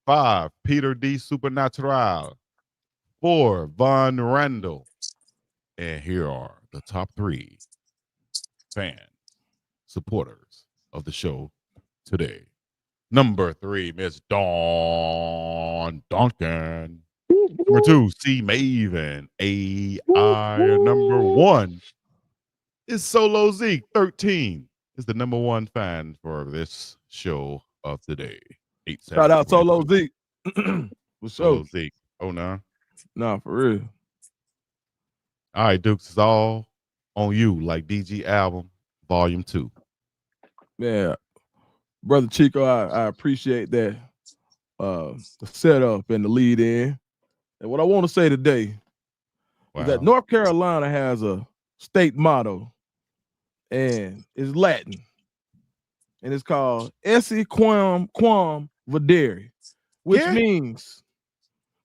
5, Peter D. Supernatural. 4, Von Randall. And here are the top 3 fans, supporters of the show today. Number 3, Miss Dawn Duncan. Number 2, C. Maven. AI. Number 1 is Solo Zeke. 13 is the number 1 fan for this show of the day. Shout out Solo Zeke. For Solo sure. Zeke. Oh, no. Nah, for real. All right, Dukes, it's all on you, like DG album, volume 2. Yeah. Brother Chico, I appreciate that. The setup and the lead in. And what I want to say today is that North Carolina has a state motto, and it's Latin. And it's called Esse Quam Videre, which means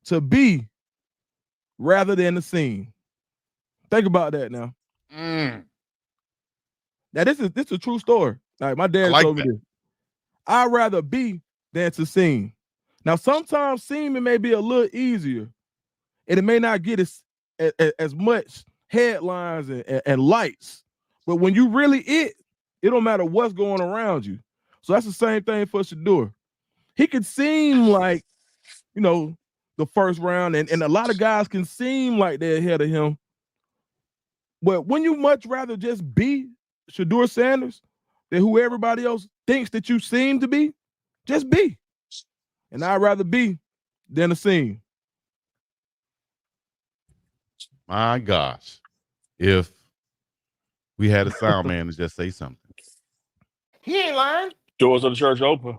to be rather than the seen. Think about that now. Now, this is a true story. Like my dad told me this. I'd rather be than to seen. Now, sometimes seeming may be a little easier, and it may not get as much headlines and lights. But when you really it don't matter what's going around you. So that's the same thing for Shador. He could seem like, the first round, and a lot of guys can seem like they're ahead of him. But when you much rather just be Shador Sanders than who everybody else thinks that you seem to be, just be. And I'd rather be than a seen. My gosh. If we had a sound man to just say something. He ain't lying. Doors of the church open.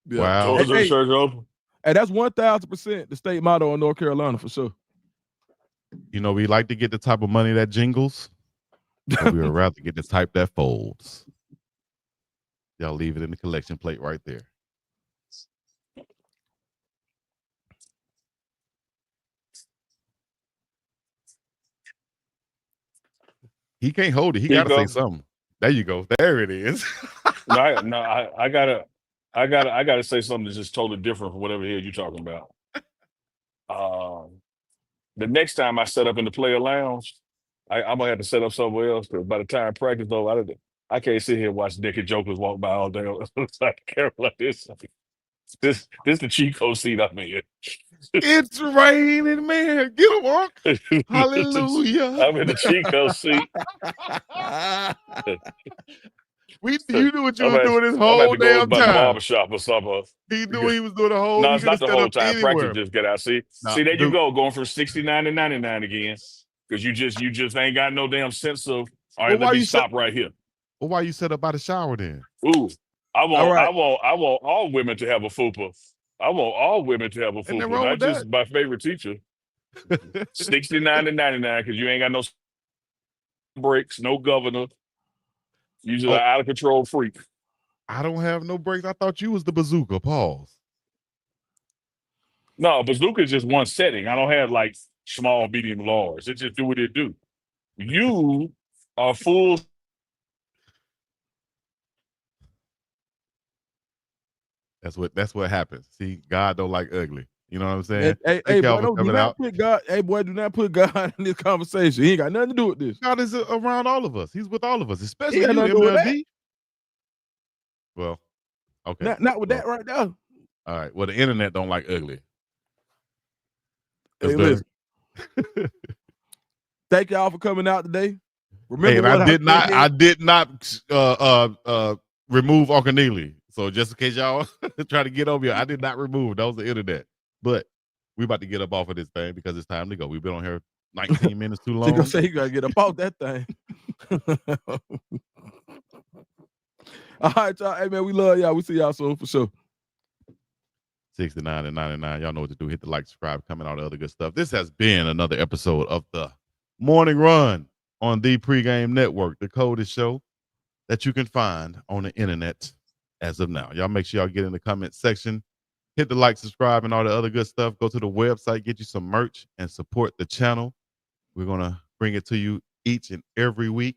Yeah. Wow. Doors of the church open. And that's 1,000% the state motto in North Carolina for sure. We like to get the type of money that jingles, but we would rather get the type that folds. Y'all leave it in the collection plate right there. He can't hold it. He got to say something. There you go. There it is. I gotta say something that's just totally different from whatever the hell you're talking about. The next time I set up in the player lounge, I'm gonna have to set up somewhere else because by the time practice over, I can't sit here and watch naked jokers walk by all day. It's like careful like this. This the cheat code seat I'm in. It's raining, man. Get him on. Hallelujah. I'm in the cheat code seat. You knew what you were doing this whole I'm about to go damn by the time. barbershop or something. He knew what he was doing the whole. No, it's not the whole time. Anywhere. Practice just get out. See, there you go, going from 69 to 99 again. Because you just ain't got no damn sense of. All right, let me stop right here. Well, why you set up by the shower then? Ooh, I want all women to have a fupa. I want all women to have a fupa, not just my favorite teacher. 69 to 99, because you ain't got no breaks, no governor. You just an out of control freak. I don't have no breaks. I thought you was the bazooka. Pause. No, bazooka is just one setting. I don't have like small, medium, large. It just do what it do. You are full. That's what happens. See, God don't like ugly. You know what I'm saying? Hey, boy, do not put God. Hey, boy, do not put God in this conversation. He ain't got nothing to do with this. God is around all of us. He's with all of us, especially you, MLB. Well, okay. Not with that right now. All right. Well, the internet don't like ugly. Hey, listen. Thank y'all for coming out today. Remember, I did not remove Uncle Neely. So just in case y'all try to get over here, I did not remove it. That was the internet. But we about to get up off of this thing because it's time to go. We've been on here 19 minutes too Chico long. say you gotta get up off that thing. All right, y'all. Hey man, we love y'all. We see y'all soon for sure. 69 and 99. Y'all know what to do. Hit the like, subscribe, comment, all the other good stuff. This has been another episode of the Morning Run on the Pregame Network, the coldest show that you can find on the internet as of now. Y'all make sure y'all get in the comment section, hit the like, subscribe, and all the other good stuff. Go to the website, get you some merch, and support the channel. We're going to bring it to you each and every week.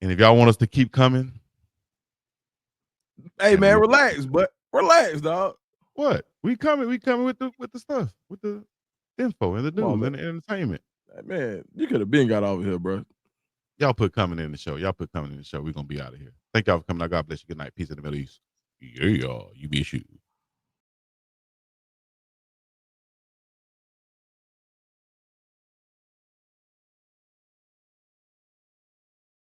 And if y'all want us to keep coming. Hey man, relax, but relax, dog. What? We coming with the stuff, with the info and the news and the entertainment. Hey, man, you could have been got over here, bro. Y'all put coming in the show. We're going to be out of here. Thank y'all for coming out. God bless you. Good night. Peace in the Middle East. Yeah, you be a shoe.